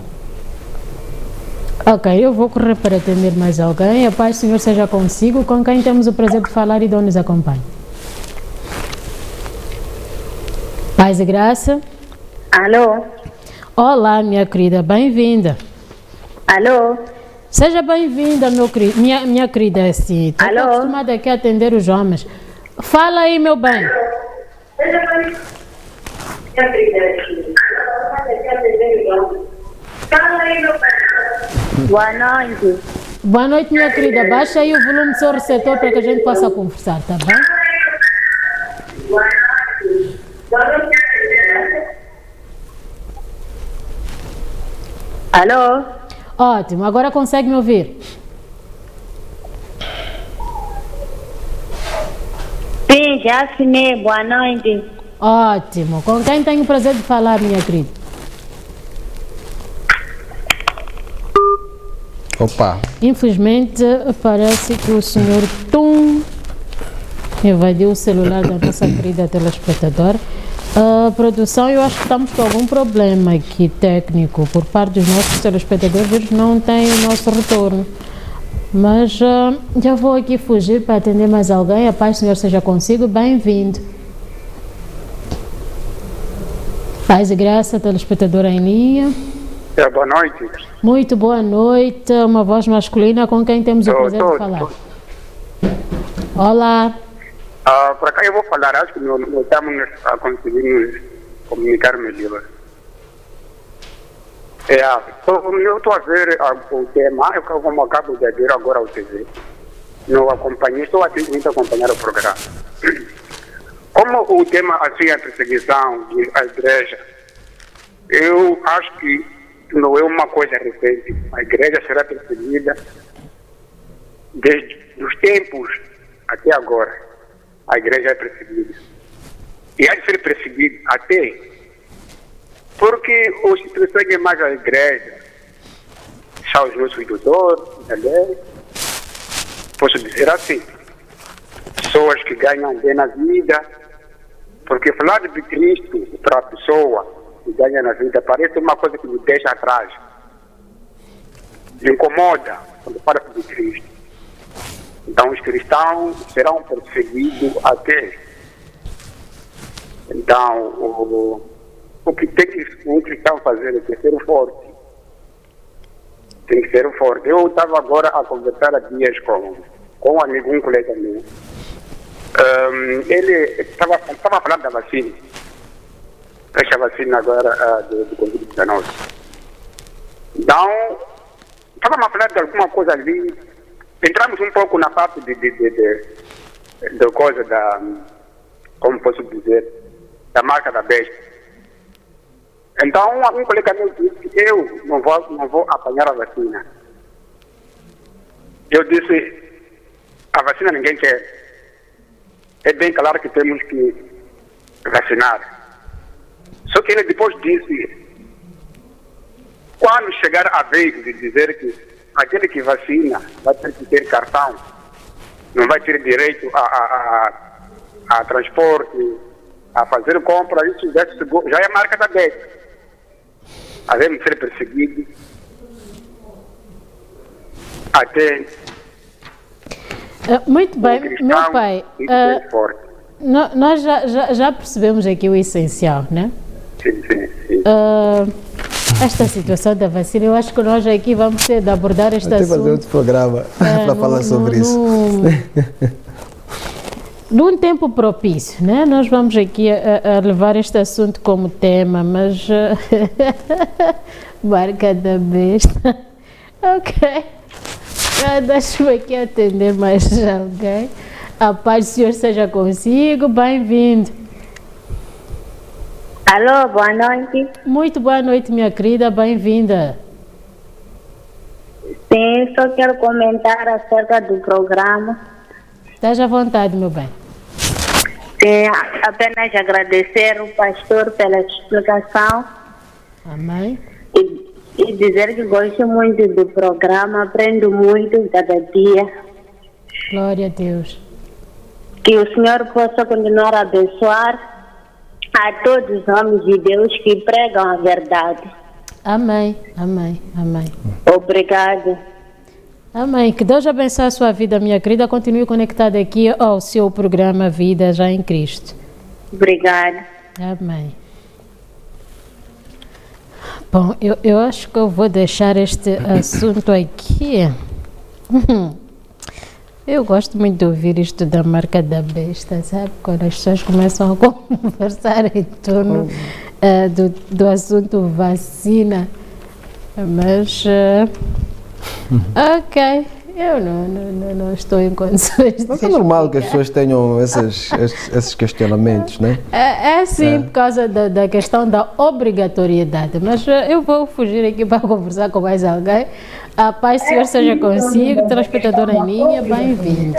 Ok, eu vou correr para atender mais alguém. A paz do Senhor seja consigo, com quem temos o prazer de falar e de onde nos acompanha. Paz e graça. Alô? Olá, minha querida, bem-vinda. Alô? Seja bem-vinda, minha querida, assim. Estou acostumada aqui a atender os homens. Fala aí, meu bem. Boa noite. Boa noite, minha querida. Baixa aí o volume do seu receptor para que a gente possa conversar, tá bem? Alô? Ótimo. Agora consegue me ouvir? Sim, já assinei. Boa noite. Ótimo. Com quem tenho o prazer de falar, minha querida? Opa. Infelizmente, parece que o senhor Tum invadiu o celular da nossa querida telespectadora. Produção, eu acho que estamos com algum problema aqui técnico por parte dos nossos telespectadores, eles não têm o nosso retorno. Mas já vou aqui fugir para atender mais alguém. A paz do Senhor seja consigo. Bem-vindo. Paz e graça, telespectadora em linha. Boa noite. Muito boa noite. Uma voz masculina com quem temos o prazer de falar. Olá. Por cá eu vou falar, acho que não estamos a conseguir nos comunicar melhor. Eu estou a ver o tema, como acabo de ver agora ao TV. Não acompanhei, estou atento a acompanhar o programa. Como o tema assim, a perseguição da igreja, eu acho que não é uma coisa recente. A igreja será perseguida desde os tempos até agora. A igreja é perseguida. E há de ser perseguida até porque os que perseguem mais a igreja são os nossos doutores da lei. Posso dizer assim, pessoas que ganham bem na vida, porque falar de Cristo para a pessoa que ganha na vida parece uma coisa que me deixa atrás, me incomoda quando fala de Cristo. Então os cristãos serão perseguidos até. Então o que tem que um cristão fazer é que ser forte. Tem que ser forte. Eu estava agora a conversar há dias com um amigo, um colega meu. Ele estava falando da vacina. Essa vacina agora do Covid-19. Então, estava falando de alguma coisa ali. Entramos um pouco na parte de coisa da, como posso dizer, da marca da besta. Então, um colega meu disse que eu não vou apanhar a vacina. Eu disse, a vacina ninguém quer. É bem claro que temos que vacinar. Só que ele depois disse, quando chegar a vez de dizer que aquele que vacina vai ter que ter cartão, não vai ter direito a transporte, a fazer compra, isso já é marca da besta. Devemos ser perseguidos até. Muito bem, meu pai. Nós já percebemos aqui o essencial, né? Sim. Esta situação da vacina, eu acho que nós aqui vamos ter de abordar este assunto. Vamos fazer outro programa para falar sobre isso. Num tempo propício, né? Nós vamos aqui a levar este assunto como tema, mas marca da besta. Ok. Deixa-me aqui atender mais alguém. A paz do Senhor seja consigo. Bem-vindo. Alô, boa noite. Muito boa noite, minha querida. Bem-vinda. Sim, só quero comentar acerca do programa. Esteja à vontade, meu bem. Sim, apenas agradecer o pastor pela explicação. Amém. E dizer que gosto muito do programa, aprendo muito cada dia. Glória a Deus. Que o Senhor possa continuar a abençoar a todos os homens de Deus que pregam a verdade. Amém, amém, amém. Obrigada. Amém. Que Deus abençoe a sua vida, minha querida. Continue conectada aqui ao seu programa Vida Já em Cristo. Obrigada. Amém. Bom, eu acho que eu vou deixar este assunto aqui. Eu gosto muito de ouvir isto da marca da besta, sabe? Quando as pessoas começam a conversar em torno do assunto vacina. Mas, ok, eu não estou em condições de Mas é normal que as pessoas tenham esses questionamentos, né? É sim, por causa da questão da obrigatoriedade. Mas eu vou fugir aqui para conversar com mais alguém. A paz, Senhor, seja consigo. Telespectador em linha, bem-vindo.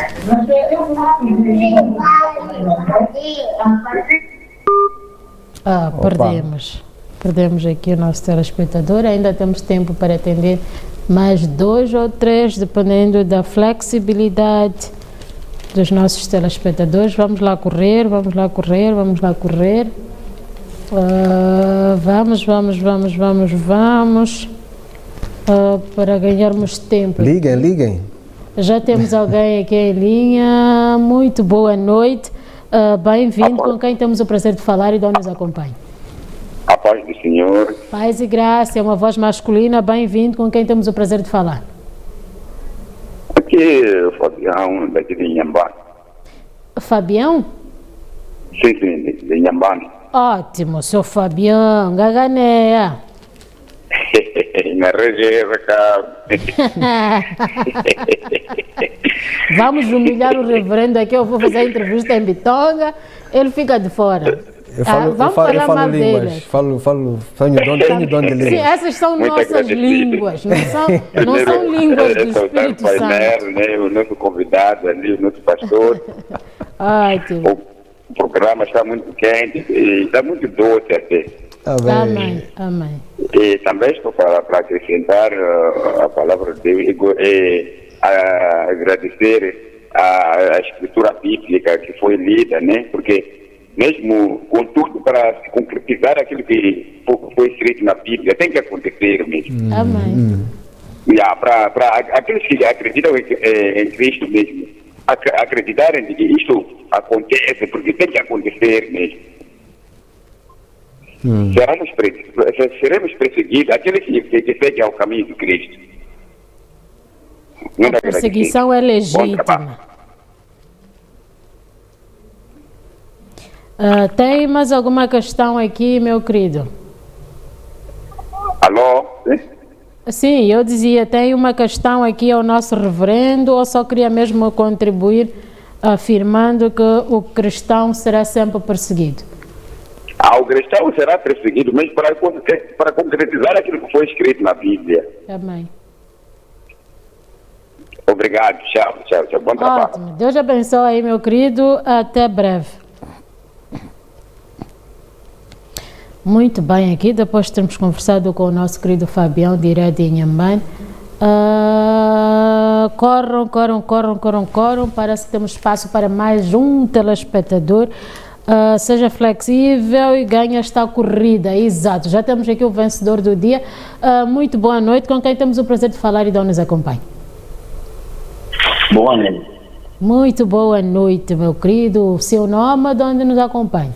Perdemos aqui o nosso telespectador. Ainda temos tempo para atender mais 2 ou 3, dependendo da flexibilidade dos nossos telespectadores. Vamos lá correr. Vamos. Para ganharmos tempo. Liguem. Já temos alguém aqui em linha. Muito boa noite. Bem-vindo. Com quem temos o prazer de falar e de onde nos acompanha? A paz do Senhor. Paz e graça, é uma voz masculina. Bem-vindo. Com quem temos o prazer de falar? Aqui é o Fabião, daqui de Inhambane. Fabião? Sim, de Inhambane. Ótimo, sou Fabião, Gaganeia. Na reserva, cara. Vamos humilhar o reverendo aqui. Eu vou fazer a entrevista em Bitonga, ele fica de fora. Vamos falar mal dele. Tenho dom de línguas. Sim, essas são muito nossas línguas, não são línguas do Espírito Santo. Né, o nosso convidado ali, o nosso pastor. Ótimo. O programa está muito quente e está muito doce até. Amém. E também estou para acrescentar a palavra de Deus e agradecer a escritura bíblica que foi lida, né? Porque mesmo com tudo para se concretizar aquilo que foi escrito na Bíblia, tem que acontecer mesmo. Amém. Para aqueles que acreditam em Cristo mesmo, acreditarem que isto acontece, porque tem que acontecer mesmo. Seremos perseguidos, aqueles que seguem ao caminho de Cristo. A perseguição é legítima. Tem mais alguma questão aqui, meu querido? Alô? Sim, eu dizia, tem uma questão aqui ao nosso reverendo, ou só queria mesmo contribuir afirmando que o cristão será sempre perseguido? O cristão será perseguido, mas para concretizar aquilo que foi escrito na Bíblia. Amém. Obrigado, tchau, bom trabalho. Ótimo, Deus abençoe aí, meu querido, até breve. Muito bem, aqui depois de termos conversado com o nosso querido Fabião, direto em Inhambane. Corram, parece que temos espaço para mais um telespectador. Seja flexível e ganhe esta corrida, exato. Já temos aqui o vencedor do dia. Muito boa noite, com quem temos o prazer de falar e de onde nos acompanha. Boa noite. Muito boa noite, meu querido. O seu nome, de onde nos acompanha?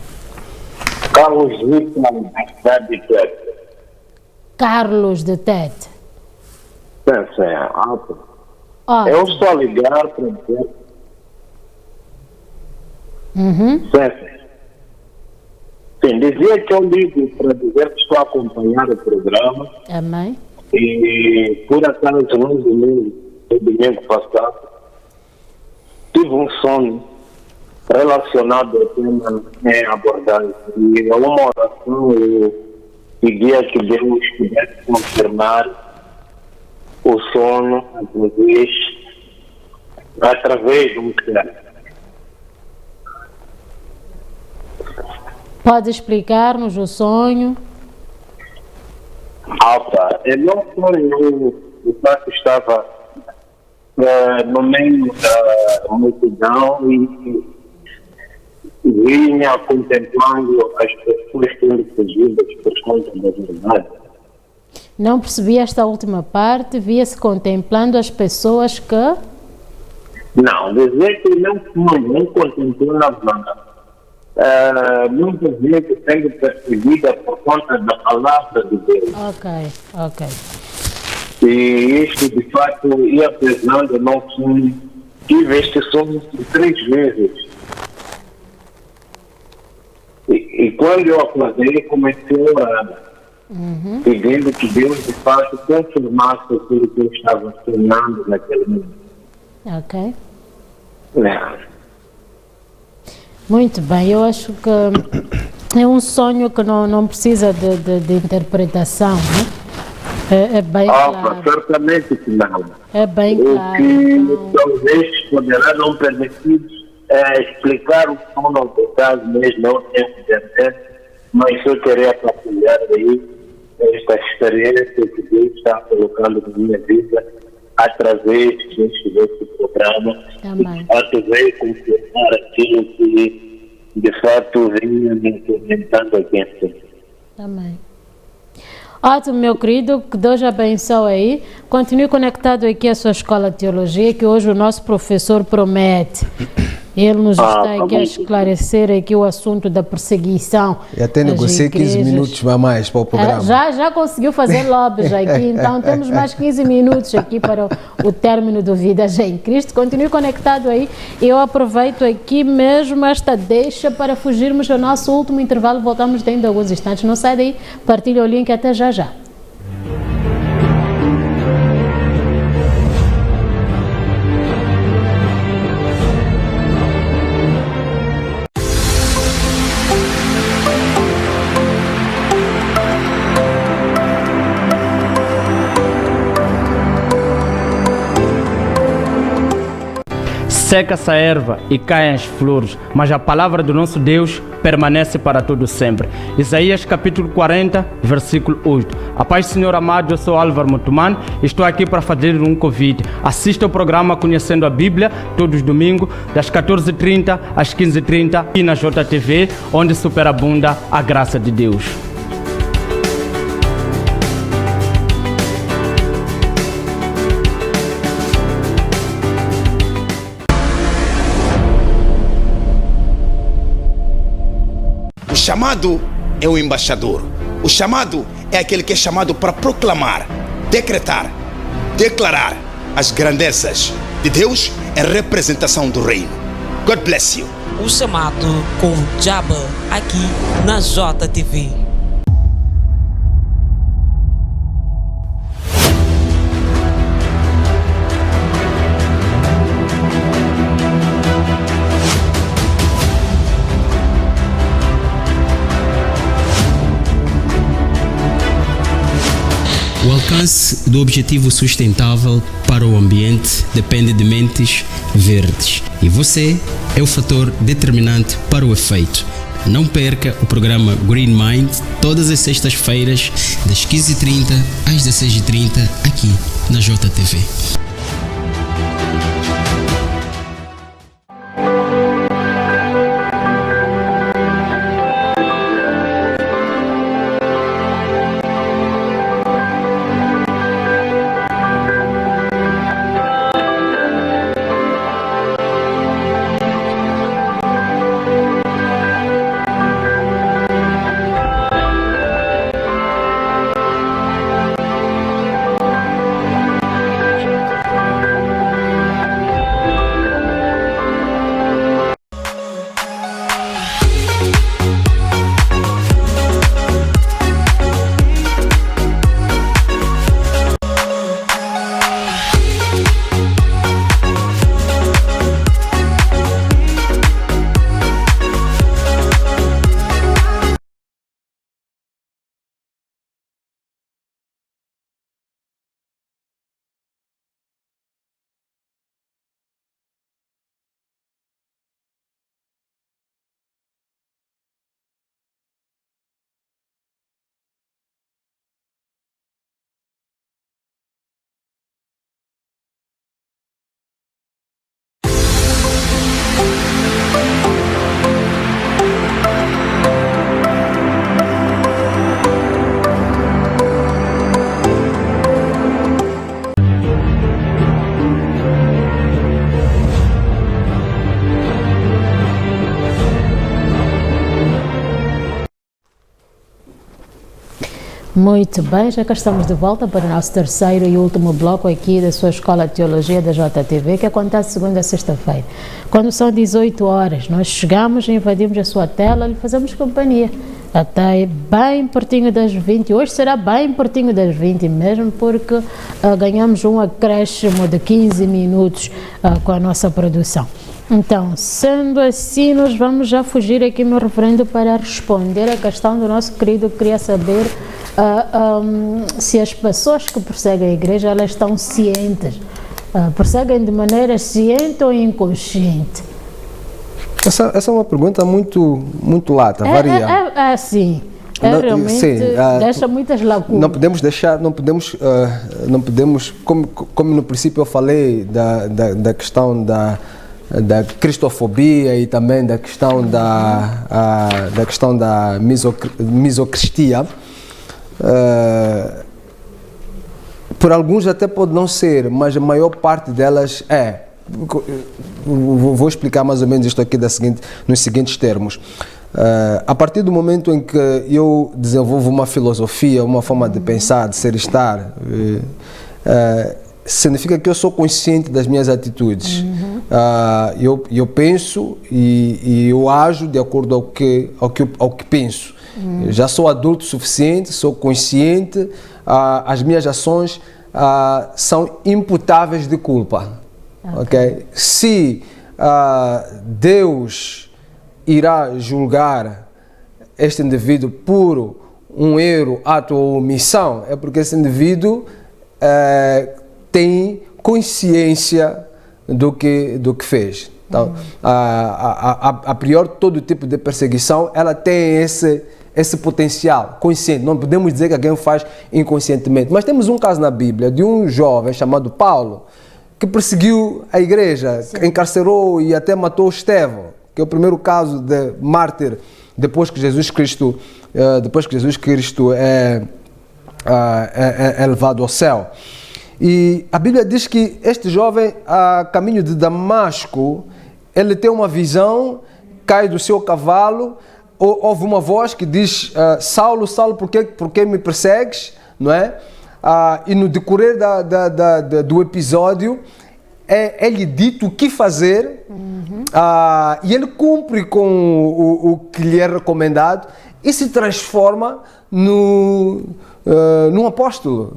Carlos Wittmann, da cidade de Tete. Carlos de Tete. Sim. Eu estou a ligar para dizer. Sim, dizia que eu ligo para dizer que estou a acompanhar o programa. Amém. E por acaso, no domingo passado, tive um sonho relacionado ao tema abordagem. E uma oração eu pedia que Deus pudesse confirmar o sono através do mistério. Pode explicar-nos o sonho? É meu sonho, o fato estava no meio da multidão e vinha contemplando as pessoas sendo fugidas por conta da verdade. Não percebi esta última parte, via-se contemplando as pessoas que... Não, dizer que não contemplava muitas vezes sendo perseguida por conta da palavra de Deus. Ok. E isto de fato ia pesando no sonho tive este sonho por 3 vezes. E quando eu acordei, comecei a orar, pedindo que Deus de fato confirmasse aquilo que eu estava sonhando naquele momento. Ok. Não. Muito bem, eu acho que é um sonho que não precisa de interpretação, né? É bem claro. Certamente que não. É bem claro. O que talvez poderá não permitir explicar o som ao detalhe mesmo, não tenho certeza, mas eu queria partilhar aí esta experiência que Deus está colocando na minha vida através deste programa. Através de confirmar aquilo que de fato vinha me implementando aqui. Amém. Ótimo, meu querido, que Deus abençoe aí. Continue conectado aqui à sua escola de teologia, que hoje o nosso professor promete. Ele nos está aqui a esclarecer aqui o assunto da perseguição. E até negociei 15 minutos a mais para o programa. Já conseguiu fazer lobbies aqui, então temos mais 15 minutos aqui para o término do Vidas em Cristo. Continue conectado aí. Eu aproveito aqui mesmo esta deixa para fugirmos ao nosso último intervalo. Voltamos dentro de alguns instantes. Não sai daí, partilha o link até já. Seca-se a erva e caem as flores, mas a palavra do nosso Deus permanece para todo sempre. Isaías capítulo 40, versículo 8. A paz do Senhor amado, eu sou Álvaro Mutumano e estou aqui para fazer um convite. Assista o programa Conhecendo a Bíblia, todos os domingos, das 14h30 às 15h30, aqui na JTV, onde superabunda a graça de Deus. O chamado é o embaixador. O chamado é aquele que é chamado para proclamar, decretar, declarar as grandezas de Deus em representação do reino. God bless you. O chamado com Jaba aqui na JTV. O alcance do objetivo sustentável para o ambiente depende de mentes verdes. E você é o fator determinante para o efeito. Não perca o programa Green Mind todas as sextas-feiras, das 15h30 às 16h30, aqui na JTV. Muito bem, já cá estamos de volta para o nosso terceiro e último bloco aqui da sua Escola de Teologia da JTV, que acontece segunda a sexta-feira. Quando são 18 horas, nós chegamos e invadimos a sua tela e lhe fazemos companhia. Até bem pertinho das 20, hoje será bem pertinho das 20 mesmo, porque ganhamos um acréscimo de 15 minutos com a nossa produção. Então, sendo assim, nós vamos já fugir aqui, meu reverendo, para responder a questão do nosso querido. Queria saber se as pessoas que perseguem a igreja, elas estão cientes, perseguem de maneira ciente ou inconsciente? Essa é uma pergunta muito lata, varia. Sim. Realmente deixa muitas lacunas. Não podemos, como no princípio eu falei da questão da cristofobia e também da questão da misocristia. Por alguns até pode não ser, mas a maior parte delas é. Vou explicar mais ou menos isto aqui nos seguintes termos. A partir do momento em que eu desenvolvo uma filosofia, uma forma de pensar, de ser e estar, significa que eu sou consciente das minhas atitudes. Eu penso e eu ajo de acordo ao que penso. Eu já sou adulto o suficiente, sou consciente, as minhas ações são imputáveis de culpa. Okay? Se Deus irá julgar este indivíduo por um erro, ato ou omissão, é porque esse indivíduo tem consciência do que fez. Então, a priori, todo tipo de perseguição, ela tem esse potencial consciente. Não podemos dizer que alguém faz inconscientemente. Mas temos um caso na Bíblia de um jovem chamado Paulo, que perseguiu a igreja, encarcerou e até matou Estevão, que é o primeiro caso de mártir depois que Jesus Cristo é levado ao céu. E a Bíblia diz que este jovem, a caminho de Damasco, ele tem uma visão, cai do seu cavalo, ouve uma voz que diz: Saulo, Saulo, por que me persegues? Não é? E no decorrer do episódio é-lhe dito o que fazer, e ele cumpre com o que lhe é recomendado e se transforma num apóstolo,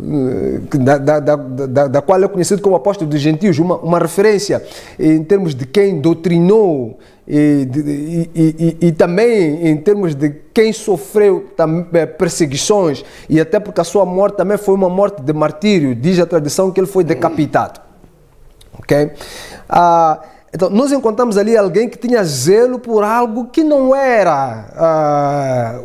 da qual é conhecido como apóstolo dos gentios, uma referência em termos de quem doutrinou e também em termos de quem sofreu perseguições, e até porque a sua morte também foi uma morte de martírio. Diz a tradição que ele foi decapitado. Okay? Então, nós encontramos ali alguém que tinha zelo por algo que não era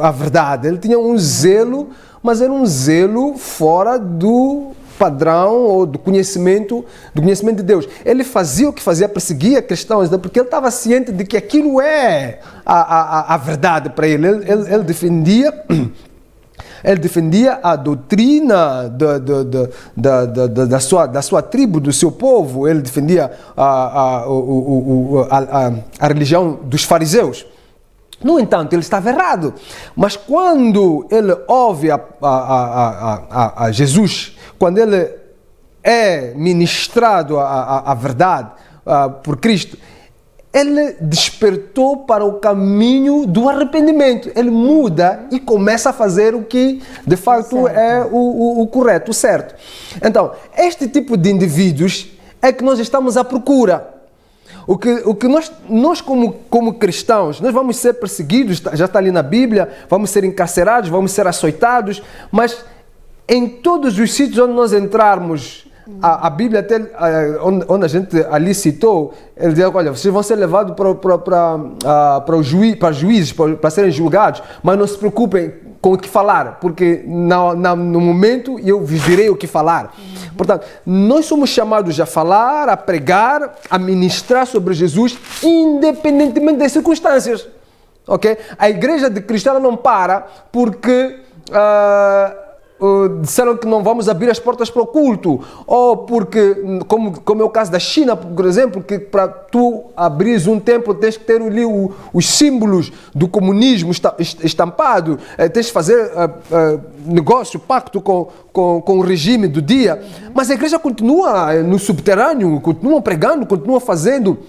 a verdade. Ele tinha um zelo, mas era um zelo fora do padrão ou do conhecimento de Deus. Ele fazia o que fazia, perseguia cristãos, porque ele estava ciente de que aquilo é a verdade para ele. Ele defendia a doutrina da sua tribo, do seu povo. Ele defendia a religião dos fariseus. No entanto, ele estava errado. Mas quando ele ouve a Jesus, quando ele é ministrado a verdade por Cristo, ele despertou para o caminho do arrependimento. Ele muda e começa a fazer o que de facto é o correto, o certo. Então, este tipo de indivíduos é que nós estamos à procura. O que nós como cristãos, nós vamos ser perseguidos, já está ali na Bíblia, vamos ser encarcerados, vamos ser açoitados, mas em todos os sítios onde nós entrarmos, a Bíblia, até onde a gente ali citou, ele diz: olha, vocês vão ser levados para juízes, para serem julgados, mas não se preocupem com o que falar, porque no momento eu vos direi o que falar. Portanto, nós somos chamados a falar, a pregar, a ministrar sobre Jesus, independentemente das circunstâncias. Okay? A igreja de Cristo não para porque disseram que não vamos abrir as portas para o culto, ou porque, como é o caso da China, por exemplo, que para tu abrir um templo tens que ter ali os símbolos do comunismo estampado, tens que fazer negócio, pacto com o regime do dia, mas a igreja continua no subterrâneo, continua pregando, continua fazendo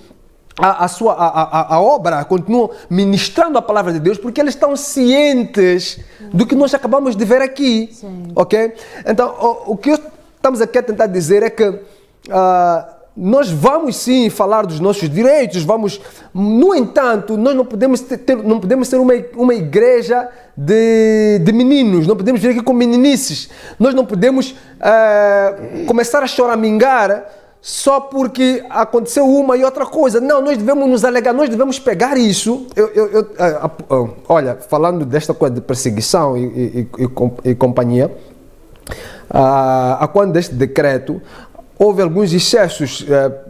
a obra, continuam ministrando a palavra de Deus, porque eles estão cientes do que nós acabamos de ver aqui. Sim. Ok? Então, o que estamos aqui a tentar dizer é que nós vamos sim falar dos nossos direitos, no entanto, nós não podemos ser uma igreja de meninos, não podemos vir aqui com meninices, nós não podemos começar a choramingar só porque aconteceu uma e outra coisa. Não, nós devemos nos alegar, nós devemos pegar isso. Olha, falando desta coisa de perseguição e companhia, quando deste decreto, houve alguns excessos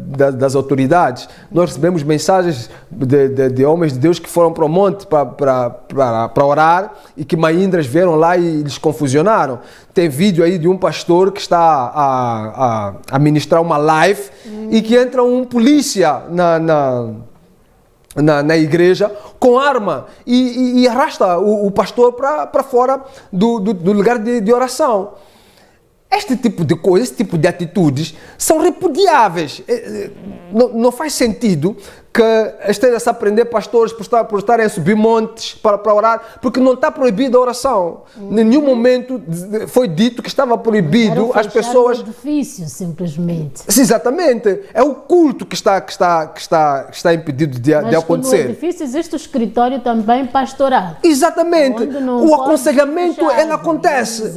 das autoridades. Nós recebemos mensagens de homens de Deus que foram para o monte para orar e que maindras vieram lá e eles confusionaram. Tem vídeo aí de um pastor que está a ministrar uma live e que entra um polícia na igreja com arma e arrasta o pastor para fora do lugar de oração. Este tipo de coisas, esse tipo de atitudes são repudiáveis. Não faz sentido que esteja-se a prender pastores por estarem a subir montes para orar, porque não está proibida a oração. Em nenhum momento foi dito que estava proibido as pessoas... É difícil, simplesmente. Exatamente. É o culto que está impedido de acontecer. Mas no edifício existe o escritório também pastoral. Exatamente. O aconselhamento, ele acontece.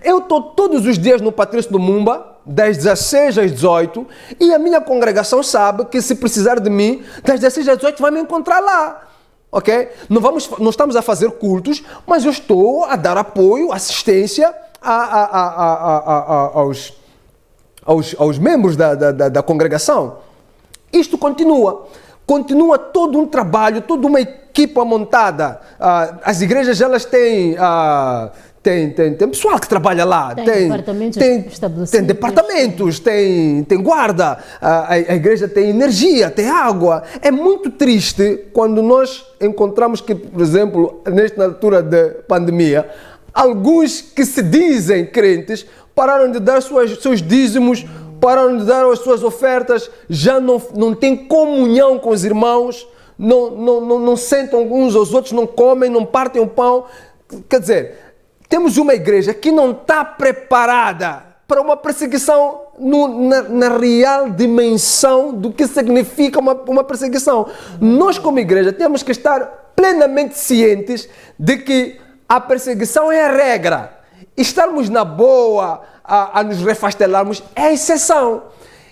Eu estou todos os dias no Patrício Lumumba, das 16 às 18, e a minha congregação sabe que se precisar de mim, das 16 às 18 vai me encontrar lá, ok? Não estamos a fazer cultos, mas eu estou a dar apoio, assistência aos membros da congregação. Isto continua todo um trabalho, toda uma equipa montada. As igrejas, elas têm... Tem pessoal que trabalha lá, tem departamentos, tem guarda, a igreja tem energia, tem água. É muito triste quando nós encontramos que, por exemplo, nesta altura de pandemia, alguns que se dizem crentes pararam de dar seus dízimos, pararam de dar as suas ofertas, já não têm comunhão com os irmãos, não sentam uns aos outros, não comem, não partem o pão. Quer dizer, temos uma igreja que não está preparada para uma perseguição na real dimensão do que significa uma perseguição. Nós, como igreja, temos que estar plenamente cientes de que a perseguição é a regra. Estarmos na boa, a nos refastelarmos, é a exceção.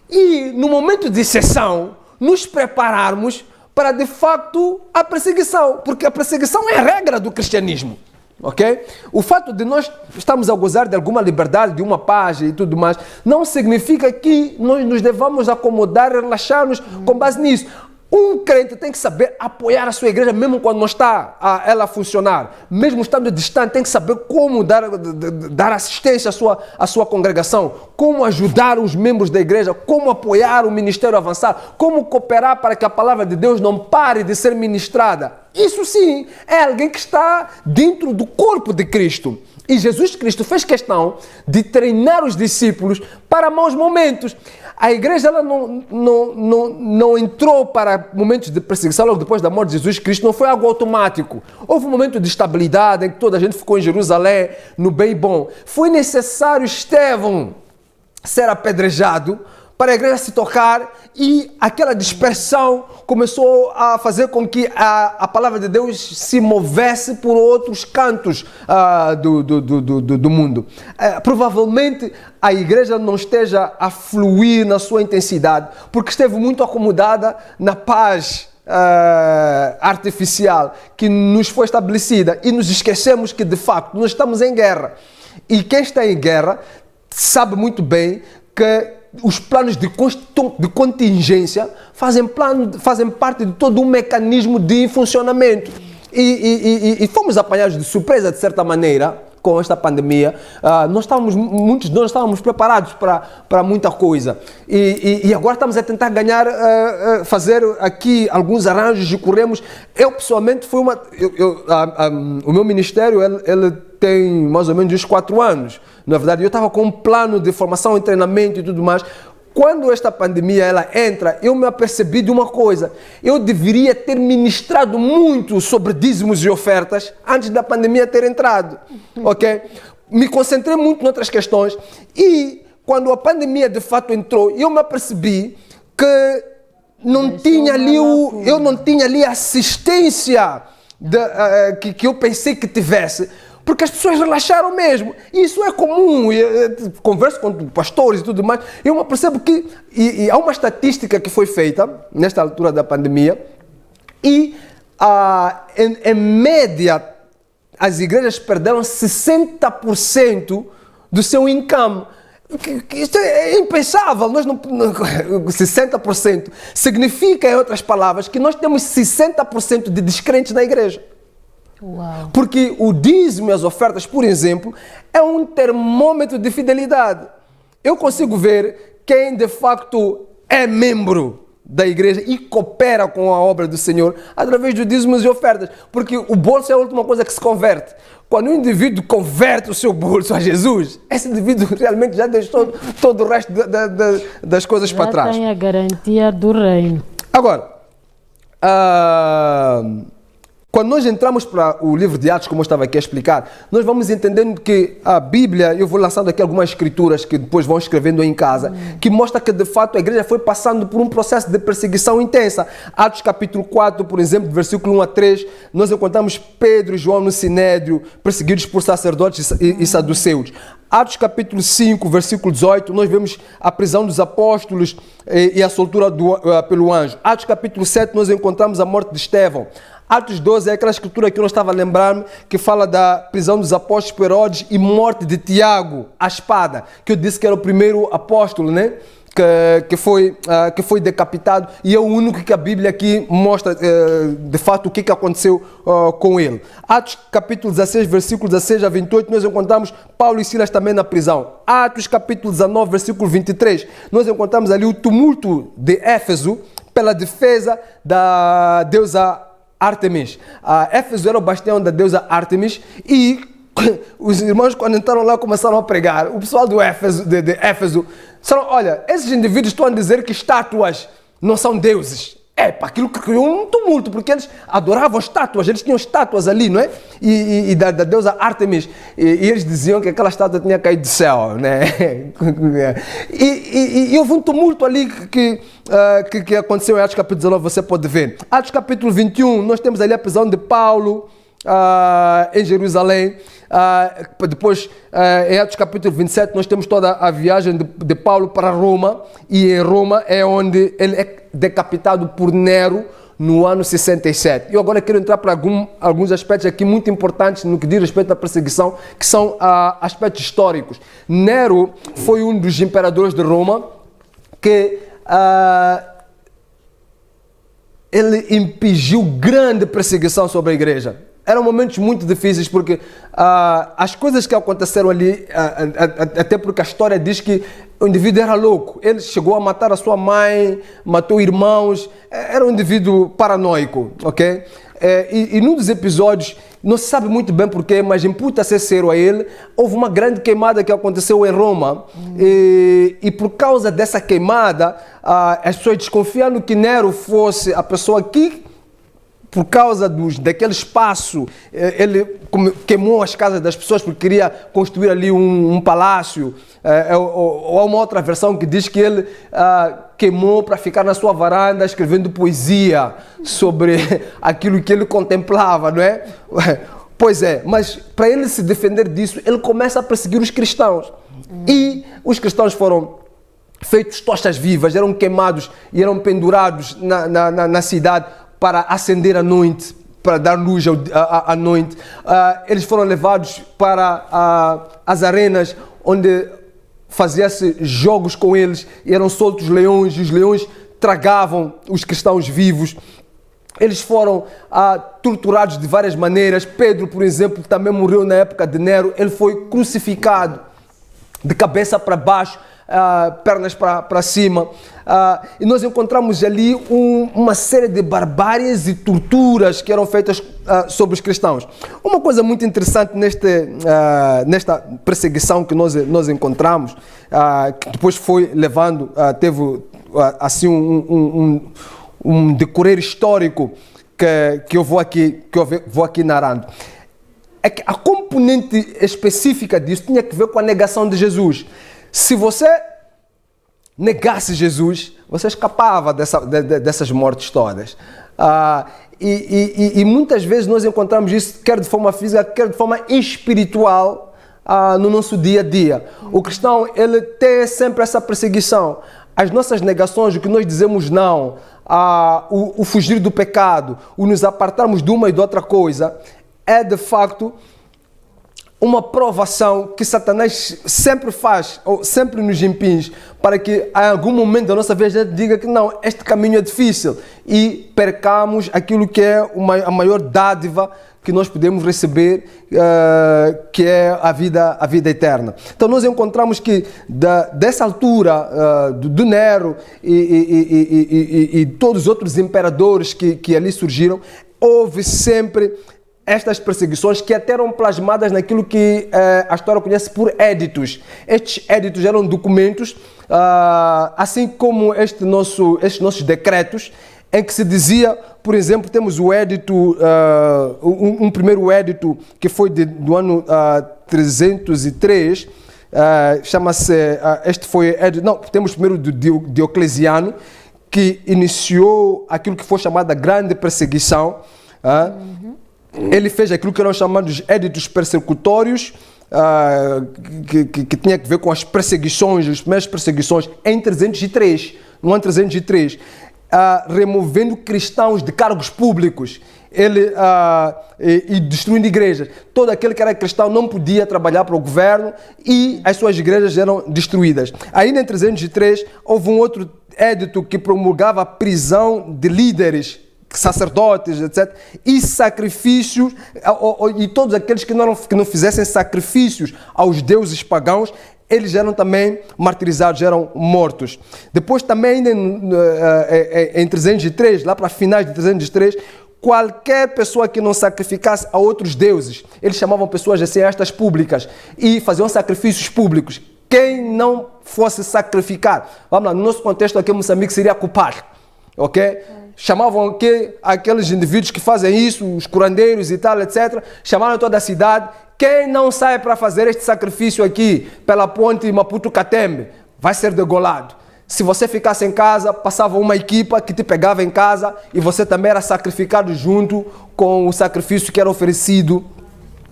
E no momento de exceção, nos prepararmos para, de facto, a perseguição. Porque a perseguição é a regra do cristianismo. Ok? O fato de nós estarmos a gozar de alguma liberdade, de uma paz e tudo mais, não significa que nós nos devamos acomodar e relaxar-nos com base nisso. Um crente tem que saber apoiar a sua igreja mesmo quando não está ela a funcionar. Mesmo estando distante, tem que saber como dar assistência à sua congregação, como ajudar os membros da igreja, como apoiar o ministério a avançar, como cooperar para que a palavra de Deus não pare de ser ministrada. Isso sim, é alguém que está dentro do corpo de Cristo. E Jesus Cristo fez questão de treinar os discípulos para maus momentos. A igreja ela não entrou para momentos de perseguição logo depois da morte de Jesus Cristo, não foi algo automático. Houve um momento de estabilidade em que toda a gente ficou em Jerusalém, no bem e bom. Foi necessário Estevão ser apedrejado para a igreja se tocar e aquela dispersão começou a fazer com que a palavra de Deus se movesse por outros cantos do mundo. Provavelmente a igreja não esteja a fluir na sua intensidade porque esteve muito acomodada na paz artificial que nos foi estabelecida e nos esquecemos que de facto nós estamos em guerra. E quem está em guerra sabe muito bem que os planos de contingência fazem parte de todo um mecanismo de funcionamento. E fomos apanhados de surpresa, de certa maneira, com esta pandemia, muitos de nós estávamos preparados para muita coisa. E agora estamos a tentar fazer aqui alguns arranjos e corremos. Eu, pessoalmente, o meu ministério, ele tem mais ou menos uns 4 anos. Na verdade, eu estava com um plano de formação e treinamento e tudo mais. Quando esta pandemia ela entra, eu me apercebi de uma coisa. Eu deveria ter ministrado muito sobre dízimos e ofertas antes da pandemia ter entrado, ok? Me concentrei muito em outras questões e quando a pandemia de fato entrou, eu me apercebi que eu não tinha ali a assistência que eu pensei que tivesse. Porque as pessoas relaxaram mesmo. E isso é comum. Eu converso com pastores e tudo mais. Eu me percebo que há uma estatística que foi feita nesta altura da pandemia e, em média, as igrejas perderam 60% do seu income. Isso é impensável. Nós não 60% significa, em outras palavras, que nós temos 60% de descrentes na igreja. Uau. Porque o dízimo e as ofertas, por exemplo, é um termômetro de fidelidade. Eu consigo ver quem de facto é membro da igreja e coopera com a obra do Senhor através dos dízimos e ofertas. Porque o bolso é a última coisa que se converte. Quando o indivíduo converte o seu bolso a Jesus, esse indivíduo realmente já deixou todo o resto das coisas para trás. Já tem a garantia do reino. Agora, quando nós entramos para o livro de Atos, como eu estava aqui a explicar, nós vamos entendendo que a Bíblia, eu vou lançando aqui algumas escrituras que depois vão escrevendo em casa, que mostra que de fato a igreja foi passando por um processo de perseguição intensa. Atos capítulo 4, por exemplo, versículo 1 a 3, nós encontramos Pedro e João no Sinédrio, perseguidos por sacerdotes e saduceus. Atos capítulo 5, versículo 18, nós vemos a prisão dos apóstolos e a soltura pelo anjo. Atos capítulo 7, nós encontramos a morte de Estevão. Atos 12 é aquela escritura que eu não estava a lembrar, que fala da prisão dos apóstolos por Herodes e morte de Tiago, a espada, que eu disse que era o primeiro apóstolo, né? Que foi decapitado, e é o único que a Bíblia aqui mostra de fato o que aconteceu com ele. Atos capítulo 16, versículo 16 a 28, nós encontramos Paulo e Silas também na prisão. Atos capítulo 19, versículo 23, nós encontramos ali o tumulto de Éfeso pela defesa da deusa Ártemis. Éfeso era o bastião da deusa Ártemis e os irmãos, quando entraram lá, começaram a pregar. O pessoal de Éfeso disseram: olha, esses indivíduos estão a dizer que estátuas não são deuses. Para aquilo que criou um tumulto, porque eles adoravam estátuas, eles tinham estátuas ali, não é? E da deusa Ártemis. E eles diziam que aquela estátua tinha caído do céu, né? E houve um tumulto ali que aconteceu em Atos capítulo 19, você pode ver. Atos capítulo 21, nós temos ali a prisão de Paulo em Jerusalém. Depois, em Atos capítulo 27, nós temos toda a viagem de Paulo para Roma, e em Roma é onde ele é decapitado por Nero no ano 67. Eu agora quero entrar para alguns aspectos aqui muito importantes no que diz respeito à perseguição, que são aspectos históricos. Nero foi um dos imperadores de Roma que ele impingiu grande perseguição sobre a igreja. Eram momentos muito difíceis porque as coisas que aconteceram ali, até porque a história diz que o indivíduo era louco. Ele chegou a matar a sua mãe, matou irmãos, era um indivíduo paranoico, ok? E num dos episódios, não se sabe muito bem porquê, mas imputa-se ser a ele, houve uma grande queimada que aconteceu em Roma. E por causa dessa queimada, as pessoas desconfiando que Nero fosse a pessoa que, por causa daquele espaço, ele queimou as casas das pessoas porque queria construir ali um palácio. Ou há uma outra versão que diz que ele queimou para ficar na sua varanda escrevendo poesia sobre aquilo que ele contemplava, não é? Pois é, mas para ele se defender disso, ele começa a perseguir os cristãos. E os cristãos foram feitos tochas vivas, eram queimados e eram pendurados na cidade para acender a noite, para dar luz à noite. Eles foram levados para as arenas onde fazia-se jogos com eles, e eram soltos leões, e os leões tragavam os cristãos vivos. eles foram torturados de várias maneiras. Pedro, por exemplo, também morreu na época de Nero. Ele foi crucificado de cabeça para baixo, pernas para cima. E nós encontramos ali uma série de barbáries e torturas que eram feitas sobre os cristãos. Uma coisa muito interessante nesta perseguição que nós encontramos, que depois foi levando, teve assim um decorrer histórico que eu vou aqui narrando, é que a componente específica disso tinha que ver com a negação de Jesus. Se você negasse Jesus, você escapava dessas mortes todas. E muitas vezes nós encontramos isso, quer de forma física, quer de forma espiritual, no nosso dia a dia. O cristão, ele tem sempre essa perseguição. As nossas negações, o que nós dizemos não, o fugir do pecado, o nos apartarmos de uma e de outra coisa, é de facto uma provação que Satanás sempre faz, ou sempre nos impinge, para que em algum momento da nossa vida a gente diga que não, este caminho é difícil, e percamos aquilo que é a maior dádiva que nós podemos receber, que é a vida eterna. Então nós encontramos que dessa altura do Nero e todos os outros imperadores que ali surgiram, houve sempre estas perseguições que até eram plasmadas naquilo que a história conhece por éditos. Estes éditos eram documentos, assim como estes nossos decretos, em que se dizia, por exemplo, temos o édito, um primeiro édito que foi do ano 303, chama-se, este foi édito, não, temos primeiro do Diocleciano, que iniciou aquilo que foi chamada Grande Perseguição. Ele fez aquilo que eram chamados éditos persecutórios, que tinha que ver com as perseguições, as primeiras perseguições, em 303, no ano 303, removendo cristãos de cargos públicos e destruindo igrejas. Todo aquele que era cristão não podia trabalhar para o governo e as suas igrejas eram destruídas. Ainda em 303, houve um outro édito que promulgava a prisão de líderes, sacerdotes, etc., e sacrifícios, e todos aqueles que não fizessem sacrifícios aos deuses pagãos, eles eram também martirizados, eram mortos. Depois também, ainda em 303, lá para finais de 303, qualquer pessoa que não sacrificasse a outros deuses, eles chamavam pessoas assim, estas públicas, e faziam sacrifícios públicos. Quem não fosse sacrificar, vamos lá, no nosso contexto aqui em Moçambique seria culpado, ok? Chamavam aqueles indivíduos que fazem isso, os curandeiros e tal, etc., chamaram toda a cidade. Quem não sai para fazer este sacrifício aqui pela ponte Maputo-Catembe vai ser degolado. Se você ficasse em casa, passava uma equipa que te pegava em casa e você também era sacrificado junto com o sacrifício que era oferecido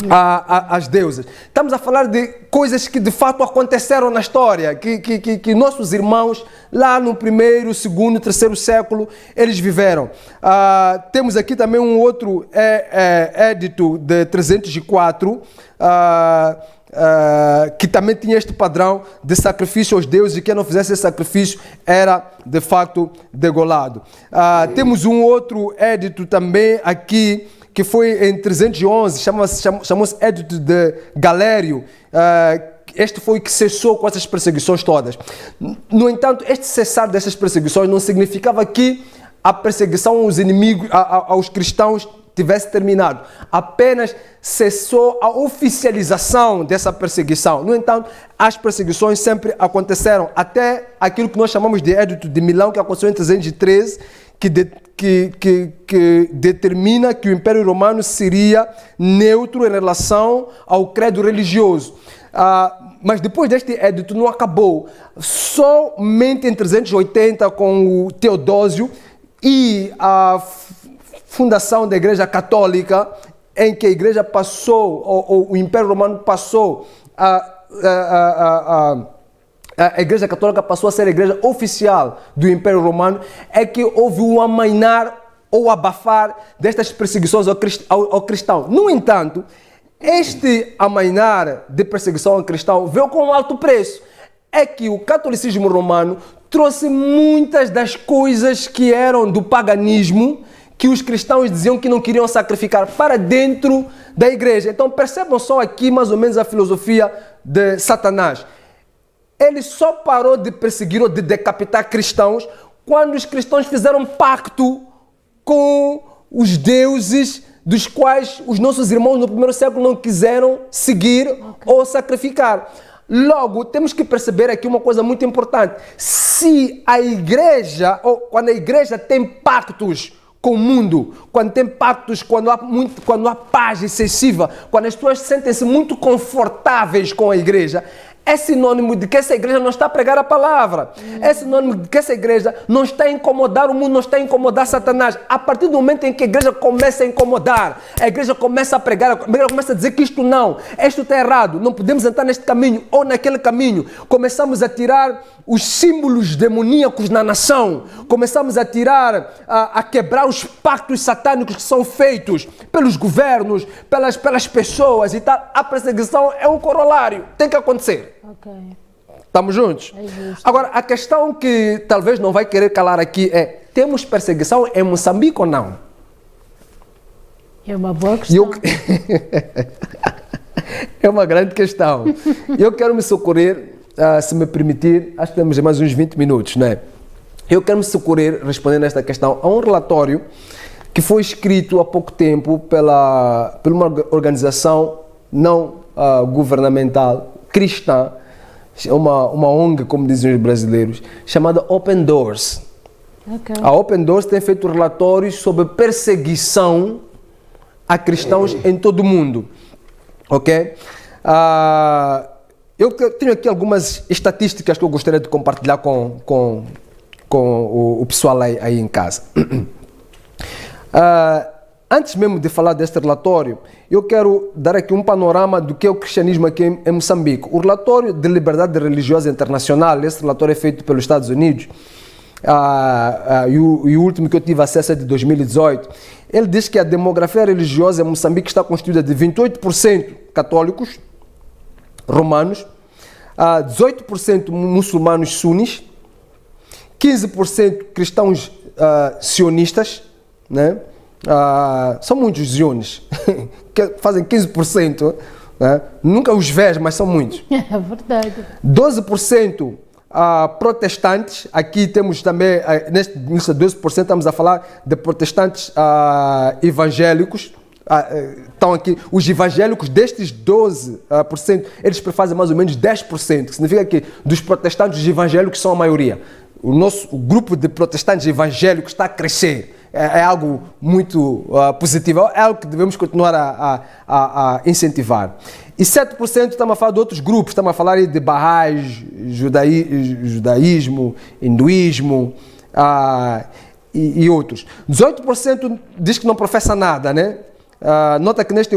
às deusas. Estamos a falar de coisas que de fato aconteceram na história, que nossos irmãos lá no 1º, 2º, 3º século eles viveram. Temos aqui também um outro édito de 304, que também tinha este padrão de sacrifício aos deuses, e quem não fizesse esse sacrifício era de fato degolado. Temos um outro édito também aqui, que foi em 311, chamou-se Édito de Galério. Este foi o que cessou com essas perseguições todas. No entanto, este cessar dessas perseguições não significava que a perseguição aos inimigos, aos cristãos, tivesse terminado. Apenas cessou a oficialização dessa perseguição. No entanto, as perseguições sempre aconteceram, até aquilo que nós chamamos de Édito de Milão, que aconteceu em 313, que determina que o Império Romano seria neutro em relação ao credo religioso. Mas depois deste édito não acabou. Somente em 380, com o Teodósio e a fundação da Igreja Católica, em que a Igreja passou, ou o Império Romano passou a Igreja Católica passou a ser a igreja oficial do Império Romano, é que houve um amainar ou abafar destas perseguições ao cristão. No entanto, este amainar de perseguição ao cristão veio com um alto preço. É que o catolicismo romano trouxe muitas das coisas que eram do paganismo, que os cristãos diziam que não queriam sacrificar para dentro da igreja. Então percebam só aqui mais ou menos a filosofia de Satanás. Ele só parou de perseguir ou de decapitar cristãos quando os cristãos fizeram pacto com os deuses dos quais os nossos irmãos no primeiro século não quiseram seguir ou sacrificar. Logo, temos que perceber aqui uma coisa muito importante. Se a igreja, ou quando a igreja tem pactos com o mundo, quando tem pactos, quando há paz excessiva, quando as pessoas sentem-se muito confortáveis com a igreja, é sinônimo de que essa igreja não está a pregar a palavra. É sinônimo de que essa igreja não está a incomodar o mundo, não está a incomodar Satanás. A partir do momento em que a igreja começa a incomodar, a igreja começa a pregar, a igreja começa a dizer que isto está errado, não podemos entrar neste caminho ou naquele caminho. Começamos a tirar os símbolos demoníacos na nação. Começamos a tirar, a quebrar os pactos satânicos que são feitos pelos governos, pelas pessoas e tal. A perseguição é um corolário. Tem que acontecer. Ok. Estamos juntos? É justo. Agora, a questão que talvez não vai querer calar aqui é: temos perseguição em Moçambique ou não? É uma boa questão. É uma grande questão. Eu quero me socorrer, se me permitir, acho que temos mais uns 20 minutos, não é? Eu quero me socorrer, respondendo a esta questão, a um relatório que foi escrito há pouco tempo por uma organização não governamental, cristã, uma ONG, como dizem os brasileiros, chamada Open Doors. Okay. A Open Doors tem feito relatórios sobre perseguição a cristãos em todo o mundo. Ok? Eu tenho aqui algumas estatísticas que eu gostaria de compartilhar com o pessoal aí em casa. Antes mesmo de falar deste relatório, eu quero dar aqui um panorama do que é o cristianismo aqui em Moçambique. O relatório de liberdade religiosa internacional, esse relatório é feito pelos Estados Unidos, e o último que eu tive acesso é de 2018, ele diz que a demografia religiosa em Moçambique está constituída de 28% católicos, romanos, 18% muçulmanos sunis, 15% cristãos sionistas, né? São muitos ziones, que fazem 15%, né? Nunca os vês, mas são muitos. É verdade. 12% protestantes, aqui temos também, neste 12% estamos a falar de protestantes evangélicos. Estão aqui, os evangélicos destes 12%, eles prefazem mais ou menos 10%, que significa que dos protestantes, os evangélicos são a maioria. O grupo de protestantes evangélicos está a crescer. É algo muito positivo, é algo que devemos continuar a incentivar. E 7% estamos a falar de outros grupos, estamos a falar de Baha'is, judaísmo, hinduísmo e outros. 18% diz que não professa nada, né? Nota que neste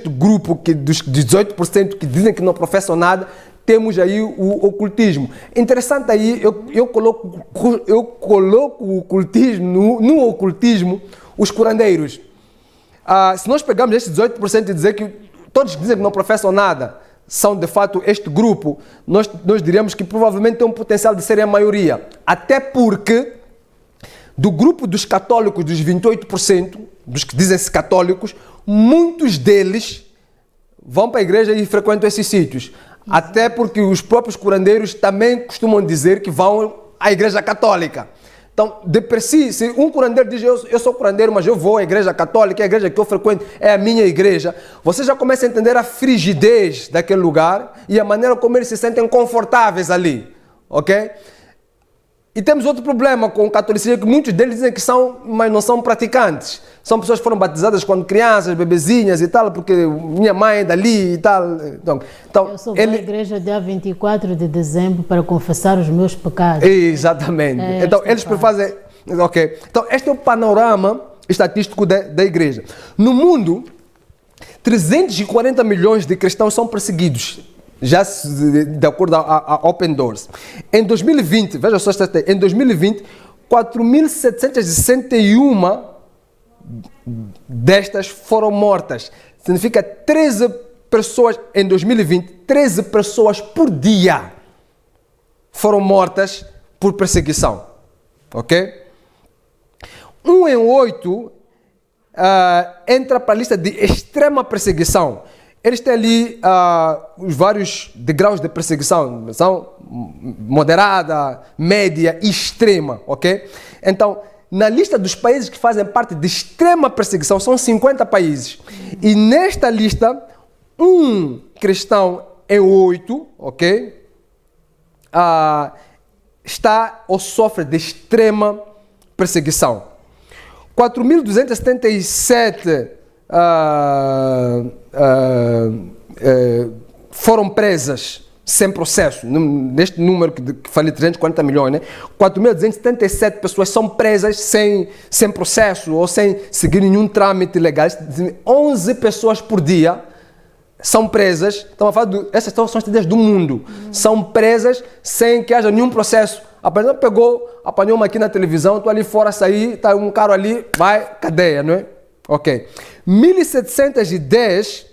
grupo dos 18% que dizem que não professam nada, temos aí o ocultismo. Interessante aí, eu coloco o ocultismo, no ocultismo, os curandeiros. Se nós pegarmos estes 18% e dizer que todos dizem que não professam nada, são de fato este grupo, nós diríamos que provavelmente tem um potencial de serem a maioria. Até porque, do grupo dos católicos, dos 28%, dos que dizem-se católicos, muitos deles vão para a igreja e frequentam esses sítios. Até porque os próprios curandeiros também costumam dizer que vão à igreja católica. Então, de per si, se um curandeiro diz eu sou curandeiro, mas eu vou à igreja católica, a igreja que eu frequento é a minha igreja, você já começa a entender a frigidez daquele lugar e a maneira como eles se sentem confortáveis ali. Ok? E temos outro problema com o catolicismo, que muitos deles dizem que são, mas não são praticantes. São pessoas que foram batizadas quando crianças, bebezinhas e tal, porque minha mãe é dali e tal. Então, eu só vou à igreja dia 24 de dezembro para confessar os meus pecados. Exatamente. Então, eles prefazem... Ok. Então, este é o panorama estatístico da igreja. No mundo, 340 milhões de cristãos são perseguidos, já de acordo a Open Doors. Em 2020, veja só, em 2020, 4.761 destas foram mortas. Significa 13 pessoas, em 2020, 13 pessoas por dia foram mortas por perseguição. Ok? 1 em 8 entra para a lista de extrema perseguição. Eles têm ali os vários degraus de perseguição, são moderada, média e extrema, ok? Então, na lista dos países que fazem parte de extrema perseguição, são 50 países. E nesta lista, um cristão em 8, ok? Está ou sofre de extrema perseguição. 4.277 foram presas sem processo. Neste número que falei, 340 milhões, né? 4.277 pessoas são presas sem processo ou sem seguir nenhum trâmite legal. 11 pessoas por dia são presas. Estamos a falar essas são as do mundo. São presas sem que haja nenhum processo. A pessoa apanhou uma aqui na televisão, estou ali fora, saí, está um cara ali, vai, cadeia, não é? Ok. 1.710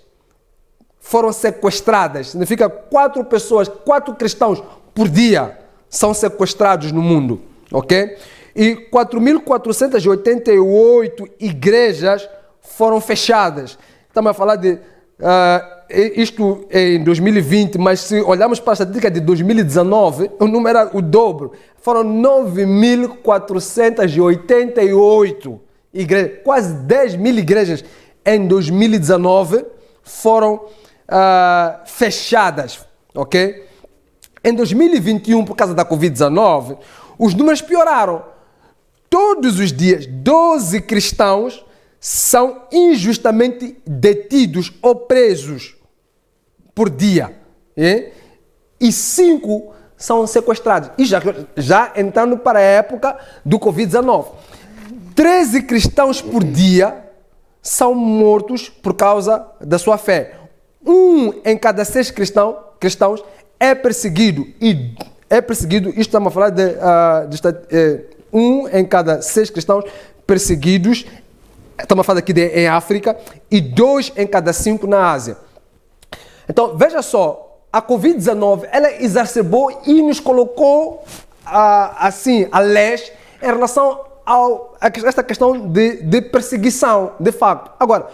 foram sequestradas. Significa 4 cristãos por dia são sequestrados no mundo, ok? E 4.488 igrejas foram fechadas. Estamos a falar de isto em 2020, mas se olharmos para a estatística de 2019, o número era o dobro. Foram 9.488 igrejas, quase 10 mil igrejas em 2019 foram fechadas, ok? Em 2021, por causa da Covid-19, os números pioraram. Todos os dias, 12 cristãos são injustamente detidos ou presos por dia. E 5 são sequestrados. E já entrando para a época do Covid-19. 13 cristãos por dia são mortos por causa da sua fé. 1 em cada 6 cristãos é perseguido. Isto estamos a falar de 1 em cada 6 cristãos perseguidos. Estamos a falar aqui em África. E 2 em cada 5 na Ásia. Então, veja só, a Covid-19, ela exacerbou e nos colocou, assim, a leste em relação a esta questão de perseguição, de facto. Agora,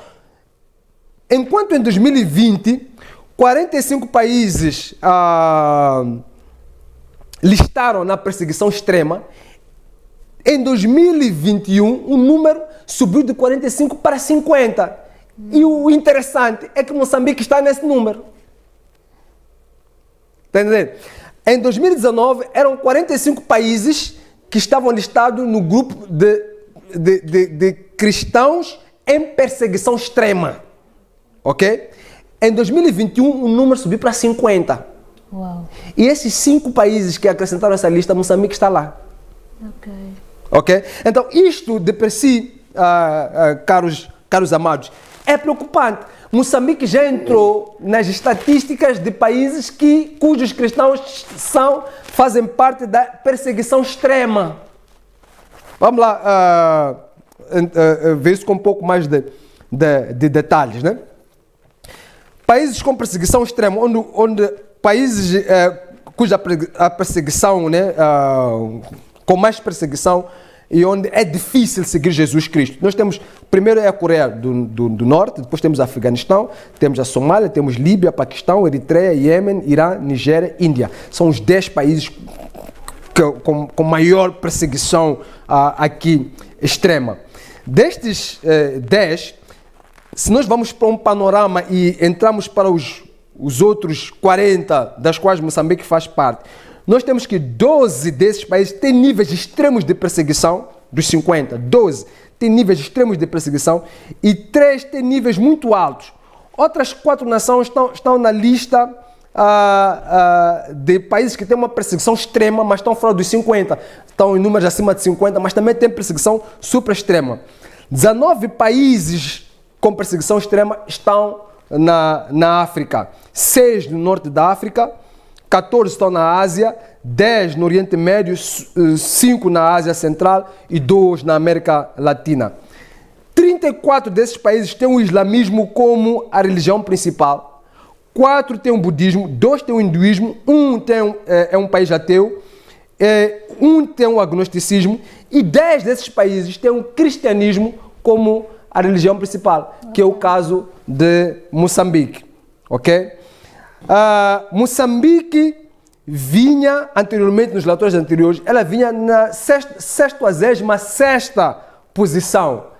enquanto em 2020, 45 países listaram na perseguição extrema, em 2021 o número subiu de 45 para 50. E o interessante é que Moçambique está nesse número. Está entendendo? Em 2019 eram 45 países que estavam listados no grupo de cristãos em perseguição extrema. Ok? Em 2021 o número subiu para 50. Uau. E esses 5 países que acrescentaram essa lista, Moçambique está lá. Ok. Ok? Então isto de per si, caros amados, é preocupante. Moçambique já entrou nas estatísticas de países cujos cristãos fazem parte da perseguição extrema. Vamos lá ver isso com um pouco mais de detalhes, né? Países com perseguição extrema, onde países cuja perseguição, né, com mais perseguição, e onde é difícil seguir Jesus Cristo. Nós temos, primeiro é a Coreia do Norte, depois temos Afeganistão, temos a Somália, temos Líbia, Paquistão, Eritreia, Iêmen, Irã, Nigéria, Índia. São os 10 países com maior perseguição aqui extrema. Destes 10, se nós vamos para um panorama e entramos para os outros 40, das quais Moçambique faz parte, nós temos que 12 desses países têm níveis extremos de perseguição, dos 50, 12 têm níveis extremos de perseguição e 3 têm níveis muito altos. Outras 4 nações estão na lista de países que têm uma perseguição extrema, mas estão fora dos 50. Estão em números acima de 50, mas também têm perseguição super extrema. 19 países com perseguição extrema estão na África. 6 no norte da África, 14 estão na Ásia, 10 no Oriente Médio, 5 na Ásia Central e 2 na América Latina. 34 desses países têm o islamismo como a religião principal, 4 têm o budismo, 2 têm o hinduísmo, 1 é um país ateu, 1 tem o agnosticismo e 10 desses países têm o cristianismo como a religião principal, que é o caso de Moçambique, ok? Moçambique vinha anteriormente, nos relatórios anteriores, ela vinha na 66ª posição,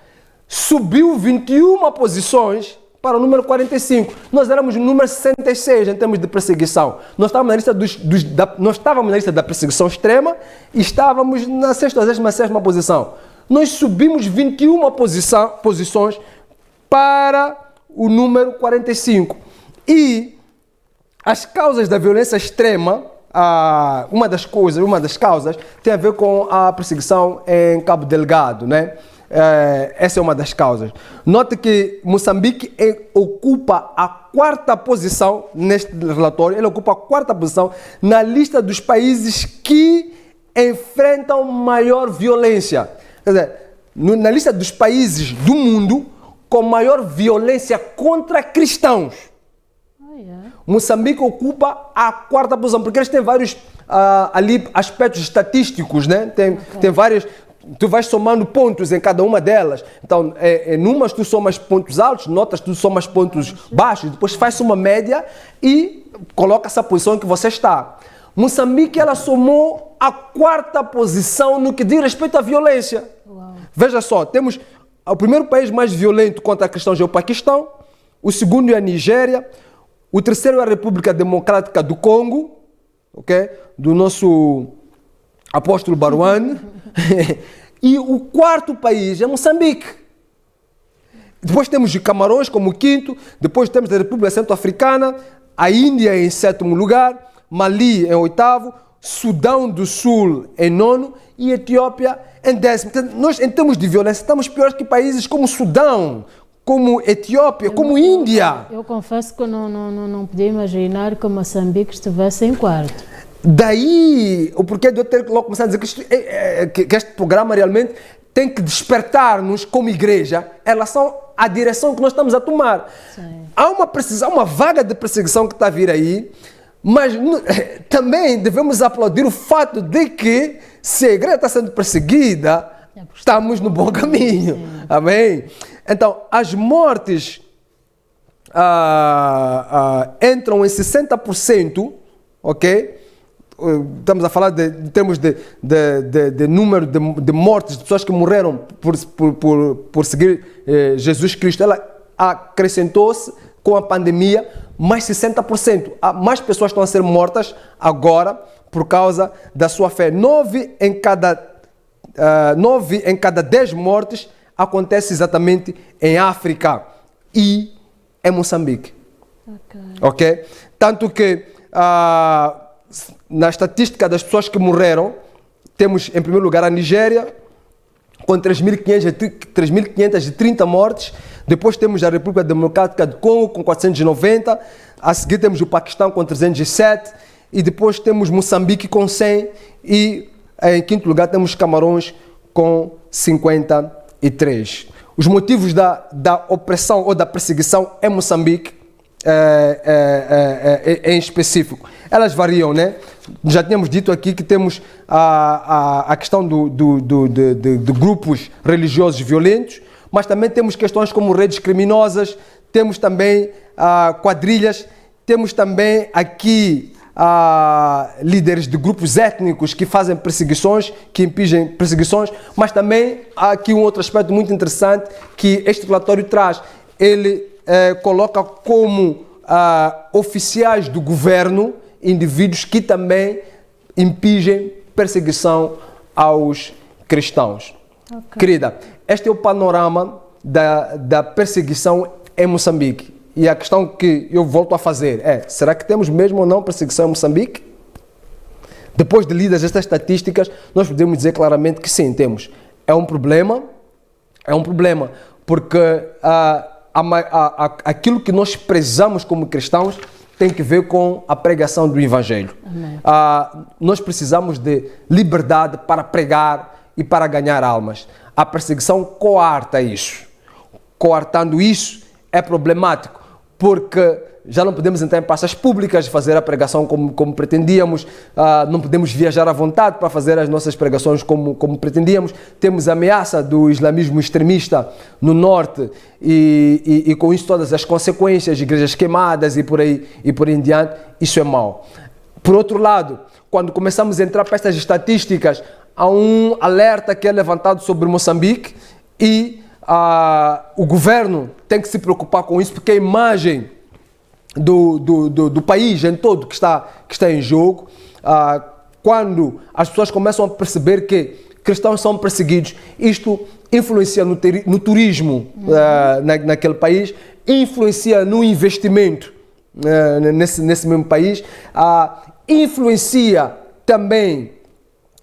subiu 21 posições para o número 45. Nós éramos o número 66 em termos de perseguição. Nós estávamos na lista da perseguição extrema e estávamos na 67ª posição. Nós subimos 21 posições para o número 45. E as causas da violência extrema, uma das causas tem a ver com a perseguição em Cabo Delgado, né? Essa é uma das causas. Note que Moçambique ocupa a 4ª posição neste relatório, ele ocupa a 4ª posição na lista dos países que enfrentam maior violência. Quer dizer, na lista dos países do mundo com maior violência contra cristãos. Moçambique ocupa a 4ª posição, porque eles têm vários ali aspectos estatísticos, né? Tem vários. Tu vais somando pontos em cada uma delas. Então, em umas tu somas pontos altos, notas tu somas pontos baixos, depois faz uma média e coloca essa posição em que você está. Moçambique, ela somou a 4ª posição no que diz respeito à violência. Uau. Veja só, temos o primeiro país mais violento contra cristãos é o Paquistão, o segundo é a Nigéria, o terceiro é a República Democrática do Congo, okay? Do nosso apóstolo Baruane. E o 4º país é Moçambique. Depois temos de Camarões como 5º, depois temos a República Centro-Africana, a Índia em 7º lugar, Mali em 8º, Sudão do Sul em 9º e Etiópia em 10º. Nós, em termos de violência, estamos piores que países como Sudão, como Etiópia, como Índia. Eu confesso que eu não podia imaginar que Moçambique estivesse em 4º. Daí o porquê de eu ter logo começado a dizer que este programa realmente tem que despertar-nos como igreja em relação à direção que nós estamos a tomar. Sim. Há uma vaga de perseguição que está a vir aí, mas também devemos aplaudir o fato de que, se a igreja está sendo perseguida, estamos no bom caminho. Sim. Amém? Então, as mortes entram em 60%, ok? Estamos a falar em termos de número de mortes, de pessoas que morreram por seguir Jesus Cristo. Ela acrescentou-se com a pandemia mais 60%. Mais pessoas estão a ser mortas agora por causa da sua fé. 9 em cada 10 mortes acontece exatamente em África e em Moçambique. Ok? Tanto que na estatística das pessoas que morreram, temos em primeiro lugar a Nigéria, com 3.530 mortes. Depois temos a República Democrática do Congo, com 490. A seguir temos o Paquistão, com 307. E depois temos Moçambique, com 100. E em quinto lugar temos Camarões, com 53. Os motivos da opressão ou da perseguição em Moçambique, em específico, elas variam, né? Já tínhamos dito aqui que temos a questão de grupos religiosos violentos, mas também temos questões como redes criminosas, temos também quadrilhas, temos também aqui líderes de grupos étnicos que fazem perseguições, que impingem perseguições, mas também há aqui um outro aspecto muito interessante que este relatório traz. Ele coloca como oficiais do governo indivíduos que também impingem perseguição aos cristãos. Okay. Querida, este é o panorama da perseguição em Moçambique. E a questão que eu volto a fazer é: será que temos mesmo ou não perseguição em Moçambique? Depois de lidas estas estatísticas, nós podemos dizer claramente que sim, temos. É um problema, porque aquilo que nós prezamos como cristãos tem que ver com a pregação do Evangelho. Nós precisamos de liberdade para pregar e para ganhar almas. A perseguição coarta isso. Coartando isso é problemático, porque já não podemos entrar em praças públicas, fazer a pregação como pretendíamos, não podemos viajar à vontade para fazer as nossas pregações como pretendíamos, temos a ameaça do islamismo extremista no norte e com isso todas as consequências, igrejas queimadas e por aí em diante, isso é mau. Por outro lado, quando começamos a entrar para estas estatísticas, há um alerta que é levantado sobre Moçambique e o governo tem que se preocupar com isso, porque a imagem do país em todo que está em jogo, quando as pessoas começam a perceber que cristãos são perseguidos, isto influencia no turismo naquele país, influencia no investimento nesse mesmo país, influencia também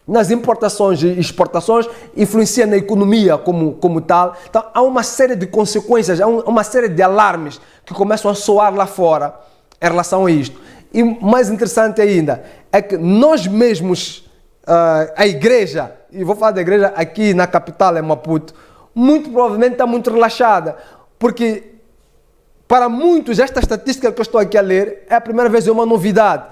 nas importações e exportações, influencia na economia como tal. Então há uma série de consequências, há uma série de alarmes que começam a soar lá fora em relação a isto. E mais interessante ainda é que nós mesmos, a igreja, e vou falar da igreja aqui na capital, em Maputo, muito provavelmente está muito relaxada, porque para muitos esta estatística que eu estou aqui a ler é a primeira vez, é uma novidade.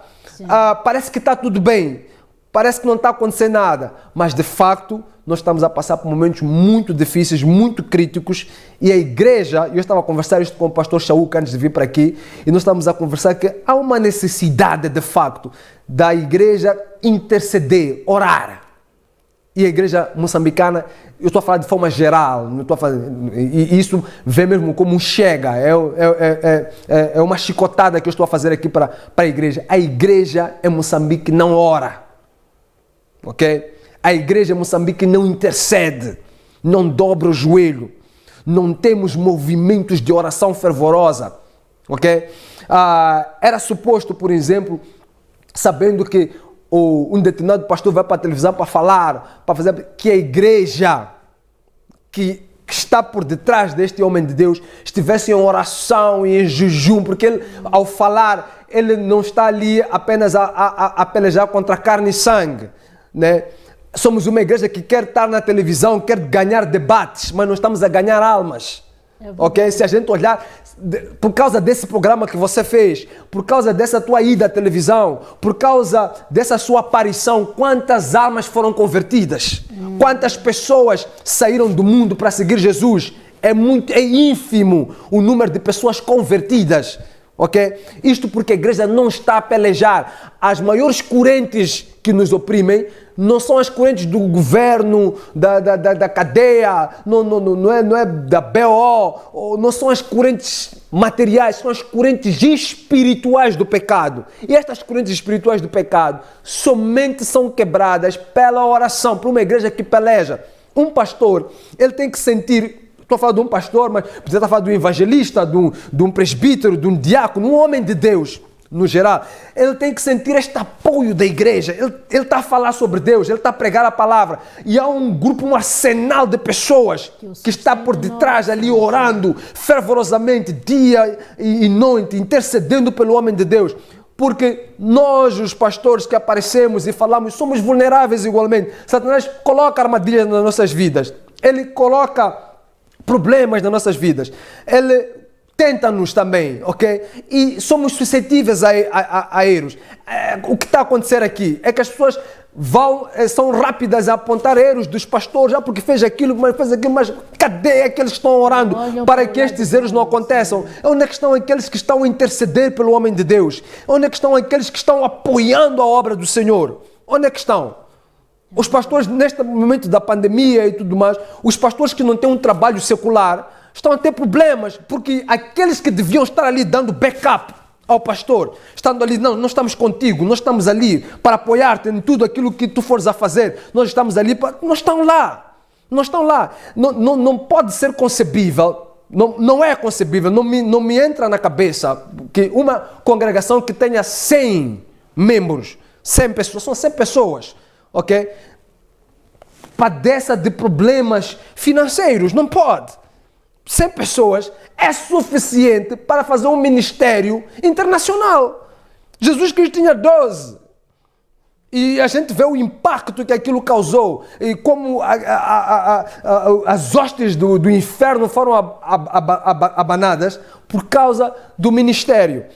Parece que está tudo bem. Parece que não está acontecendo nada, mas de facto nós estamos a passar por momentos muito difíceis, muito críticos, e a igreja, eu estava a conversar isto com o pastor Shauk antes de vir para aqui, e nós estamos a conversar que há uma necessidade de facto da igreja interceder, orar. E a igreja moçambicana, eu estou a falar de forma geral, não estou a falar, e isso vem mesmo como um chega, é uma chicotada que eu estou a fazer aqui para a igreja. A igreja em Moçambique não ora. Ok? A igreja em Moçambique não intercede, não dobra o joelho, não temos movimentos de oração fervorosa, ok? Era suposto, por exemplo, sabendo que um determinado pastor vai para a televisão para falar, para fazer que a igreja que está por detrás deste homem de Deus estivesse em oração e em jejum, porque ele, ao falar, ele não está ali apenas a pelejar contra carne e sangue, né? Somos uma igreja que quer estar na televisão, quer ganhar debates, mas não estamos a ganhar almas. Ok? Se a gente olhar, por causa desse programa que você fez, por causa dessa tua ida à televisão, por causa dessa sua aparição, quantas almas foram convertidas? Quantas pessoas saíram do mundo para seguir Jesus? É ínfimo o número de pessoas convertidas. Ok? Isto porque a igreja não está a pelejar. As maiores correntes que nos oprimem não são as correntes do governo, da cadeia, não é da BO, não são as correntes materiais, são as correntes espirituais do pecado. E estas correntes espirituais do pecado somente são quebradas pela oração, por uma igreja que peleja. Um pastor, ele tem que sentir... Estou a falar de um pastor, mas precisa estar a falar de um evangelista, de um presbítero, de um diácono, um homem de Deus, no geral. Ele tem que sentir este apoio da igreja. Ele está a falar sobre Deus, ele está a pregar a palavra. E há um grupo, um arsenal de pessoas que está por detrás ali orando fervorosamente, dia e noite, intercedendo pelo homem de Deus. Porque nós, os pastores que aparecemos e falamos, somos vulneráveis igualmente. Satanás coloca armadilhas nas nossas vidas. Ele coloca problemas nas nossas vidas. Ele tenta-nos também, ok? E somos suscetíveis a erros. O que está a acontecer aqui é que as pessoas são rápidas a apontar erros dos pastores, porque fez aquilo, mas cadê aqueles que estão orando para que estes erros não aconteçam? Onde é que estão aqueles que estão a interceder pelo homem de Deus? Onde é que estão aqueles que estão apoiando a obra do Senhor? Onde é que estão? Os pastores, neste momento da pandemia e tudo mais, os pastores que não têm um trabalho secular estão a ter problemas, porque aqueles que deviam estar ali dando backup ao pastor, estando ali, não estamos contigo, nós estamos ali para apoiar-te em tudo aquilo que tu fores a fazer, nós estamos ali para... Não estão lá. Não pode ser concebível, não é concebível, não me entra na cabeça que uma congregação que tenha 100 membros, 100 pessoas, são 100 pessoas, ok? Padeça de problemas financeiros, não pode. 100 pessoas é suficiente para fazer um ministério internacional. Jesus Cristo tinha 12. E a gente vê o impacto que aquilo causou e como as hostes do inferno foram abanadas por causa do ministério.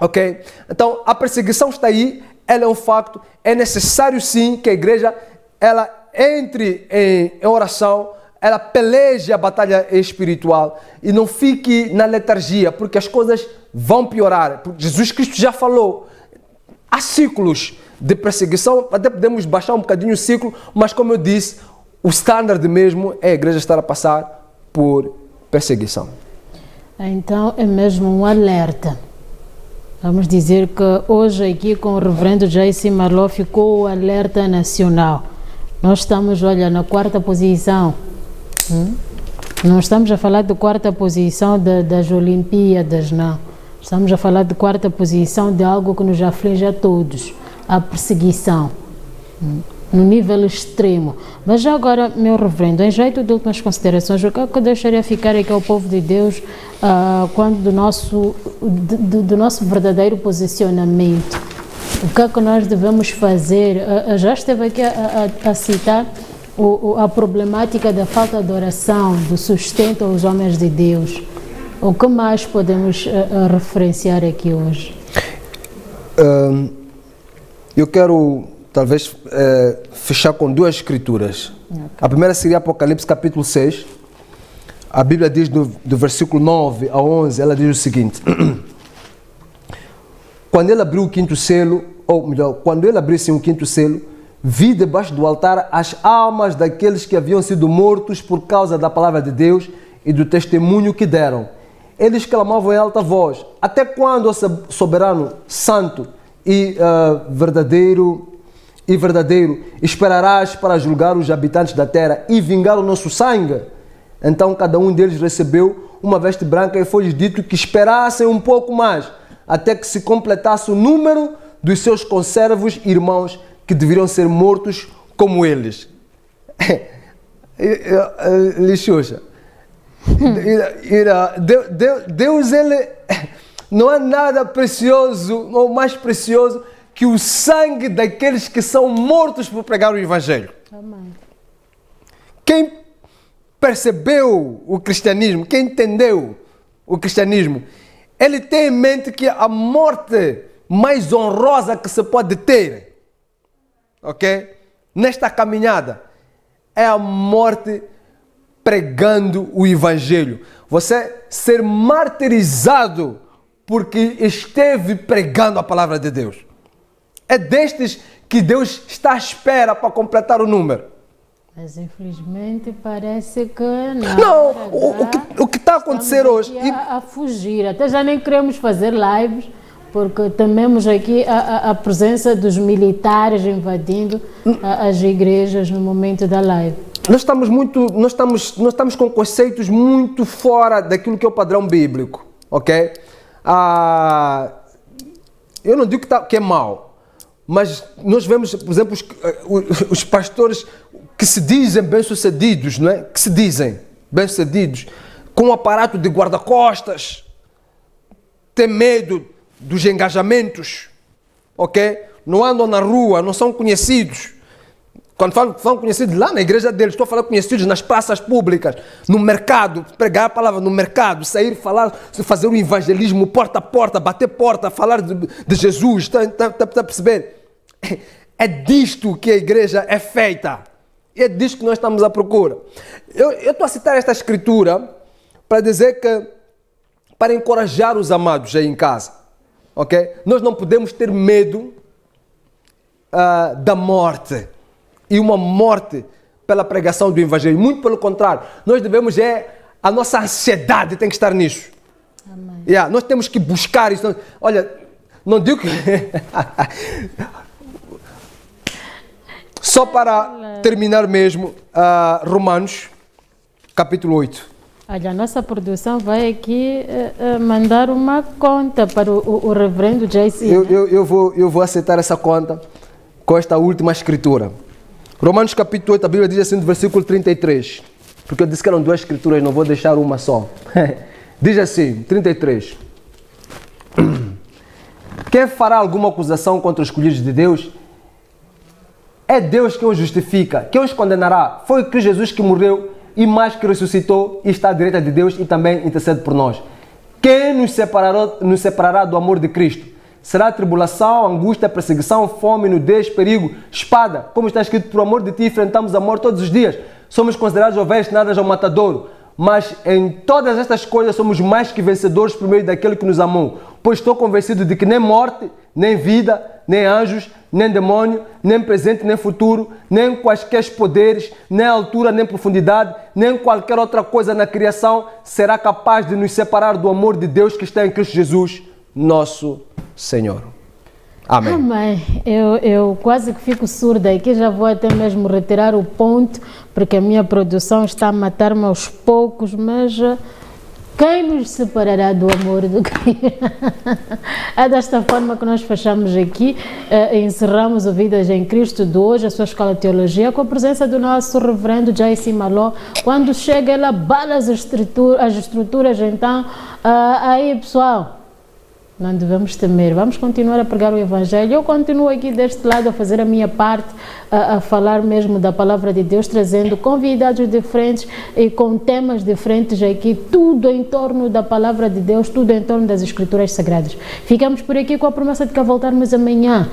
Ok? Então, a perseguição está aí, ela é um facto. É necessário sim que a igreja ela entre em oração, ela peleje a batalha espiritual e não fique na letargia, porque as coisas vão piorar. Porque Jesus Cristo já falou, há ciclos de perseguição, até podemos baixar um bocadinho o ciclo, mas como eu disse, o standard mesmo é a igreja estar a passar por perseguição. Então é mesmo um alerta. Vamos dizer que hoje aqui com o reverendo J.C. Marlowe ficou o alerta nacional. Nós estamos, olha, na 4ª posição. Não estamos a falar de 4ª posição das Olimpíadas, não. Estamos a falar de 4ª posição de algo que nos aflige a todos. A perseguição. No nível extremo. Mas já agora, meu reverendo, em jeito de últimas considerações, o que eu deixaria ficar aqui ao povo de Deus quando do nosso verdadeiro posicionamento. O que é que nós devemos fazer? Já esteve aqui a citar a problemática da falta de oração, do sustento aos homens de Deus. O que mais podemos referenciar aqui hoje? Eu quero, talvez, fechar com 2 escrituras. Okay. A primeira seria Apocalipse capítulo 6. A Bíblia diz do versículo 9 a 11, ela diz o seguinte. Quando ele abriu o 5º selo, ou melhor, quando ele abrisse o 5º selo, vi debaixo do altar as almas daqueles que haviam sido mortos por causa da palavra de Deus e do testemunho que deram. Eles clamavam em alta voz: até quando, ó soberano, santo e verdadeiro, esperarás para julgar os habitantes da terra e vingar o nosso sangue? Então cada um deles recebeu uma veste branca e foi-lhes dito que esperassem um pouco mais, até que se completasse o número dos seus conservos irmãos que deveriam ser mortos como eles. Lixuxa. Deus, ele não há nada precioso ou mais precioso que o sangue daqueles que são mortos por pregar o Evangelho. Amém. Quem percebeu o cristianismo, quem entendeu o cristianismo, ele tem em mente que a morte mais honrosa que se pode ter, ok? Nesta caminhada, é a morte pregando o Evangelho. Você ser martirizado porque esteve pregando a palavra de Deus. É destes que Deus está à espera para completar o número. Mas infelizmente parece que não. Não, o que está a acontecer hoje... A fugir, até já nem queremos fazer lives, porque tememos aqui a presença dos militares invadindo as igrejas no momento da live. Nós estamos com conceitos muito fora daquilo que é o padrão bíblico, ok? Eu não digo que é mau, mas nós vemos, por exemplo, os pastores que se dizem bem-sucedidos, não é? Que se dizem bem-sucedidos, com um aparato de guarda-costas, têm medo dos engajamentos, ok? Não andam na rua, não são conhecidos. Quando falam conhecidos lá na igreja deles, estou a falar conhecidos nas praças públicas, no mercado, pregar a palavra no mercado, sair, falar, fazer o evangelismo porta a porta, bater porta, falar de Jesus, está a perceber? É disto que a igreja é feita. É disto que nós estamos à procura. Eu estou a citar esta escritura para dizer que, para encorajar os amados aí em casa, ok? Nós não podemos ter medo da morte. E uma morte pela pregação do Evangelho. Muito pelo contrário, nós devemos, a nossa ansiedade tem que estar nisso. Amém. Nós temos que buscar isso. Olha, não digo que... Só para terminar mesmo, Romanos, capítulo 8. Olha, a nossa produção vai aqui mandar uma conta para o reverendo J.C. Eu vou aceitar essa conta com esta última escritura. Romanos capítulo 8, a Bíblia diz assim no versículo 33, porque eu disse que eram 2 escrituras, não vou deixar uma só. Diz assim, 33. Quem fará alguma acusação contra os escolhidos de Deus? É Deus quem os justifica. Quem os condenará? Foi Cristo Jesus que morreu e mais que ressuscitou e está à direita de Deus e também intercede por nós. Quem nos separará do amor de Cristo? Será tribulação, angústia, perseguição, fome, nudez, perigo, espada. Como está escrito, por amor de ti enfrentamos a morte todos os dias. Somos considerados ovelhas nadas ao matadouro. Mas em todas estas coisas somos mais que vencedores por meio daquele que nos amou. Pois estou convencido de que nem morte, nem vida, nem anjos, nem demônio, nem presente, nem futuro, nem quaisquer poderes, nem altura, nem profundidade, nem qualquer outra coisa na criação será capaz de nos separar do amor de Deus que está em Cristo Jesus, nosso Senhor. Amém. Amém. Eu quase que fico surda aqui, já vou até mesmo retirar o ponto, porque a minha produção está a matar-me aos poucos, mas quem nos separará do amor do Cristo? É desta forma que nós fechamos aqui, encerramos o Vidas em Cristo de hoje, a sua escola de teologia, com a presença do nosso reverendo J.C. Maló. Quando chega, ele abala as estruturas, então, aí pessoal, não devemos temer, vamos continuar a pregar o Evangelho. Eu continuo aqui deste lado a fazer a minha parte, a falar mesmo da palavra de Deus, trazendo convidados diferentes e com temas diferentes aqui, tudo em torno da palavra de Deus, tudo em torno das Escrituras Sagradas. Ficamos por aqui com a promessa de que voltarmos amanhã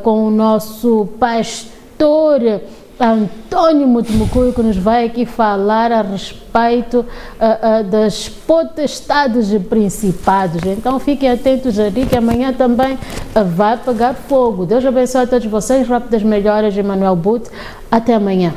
com o nosso pastor Antônio Mutumucuio, que nos vai aqui falar a respeito das potestades e principados. Então fiquem atentos ali, que amanhã também vai pegar fogo. Deus abençoe a todos vocês, rápidas melhoras, Emmanuel But. Até amanhã.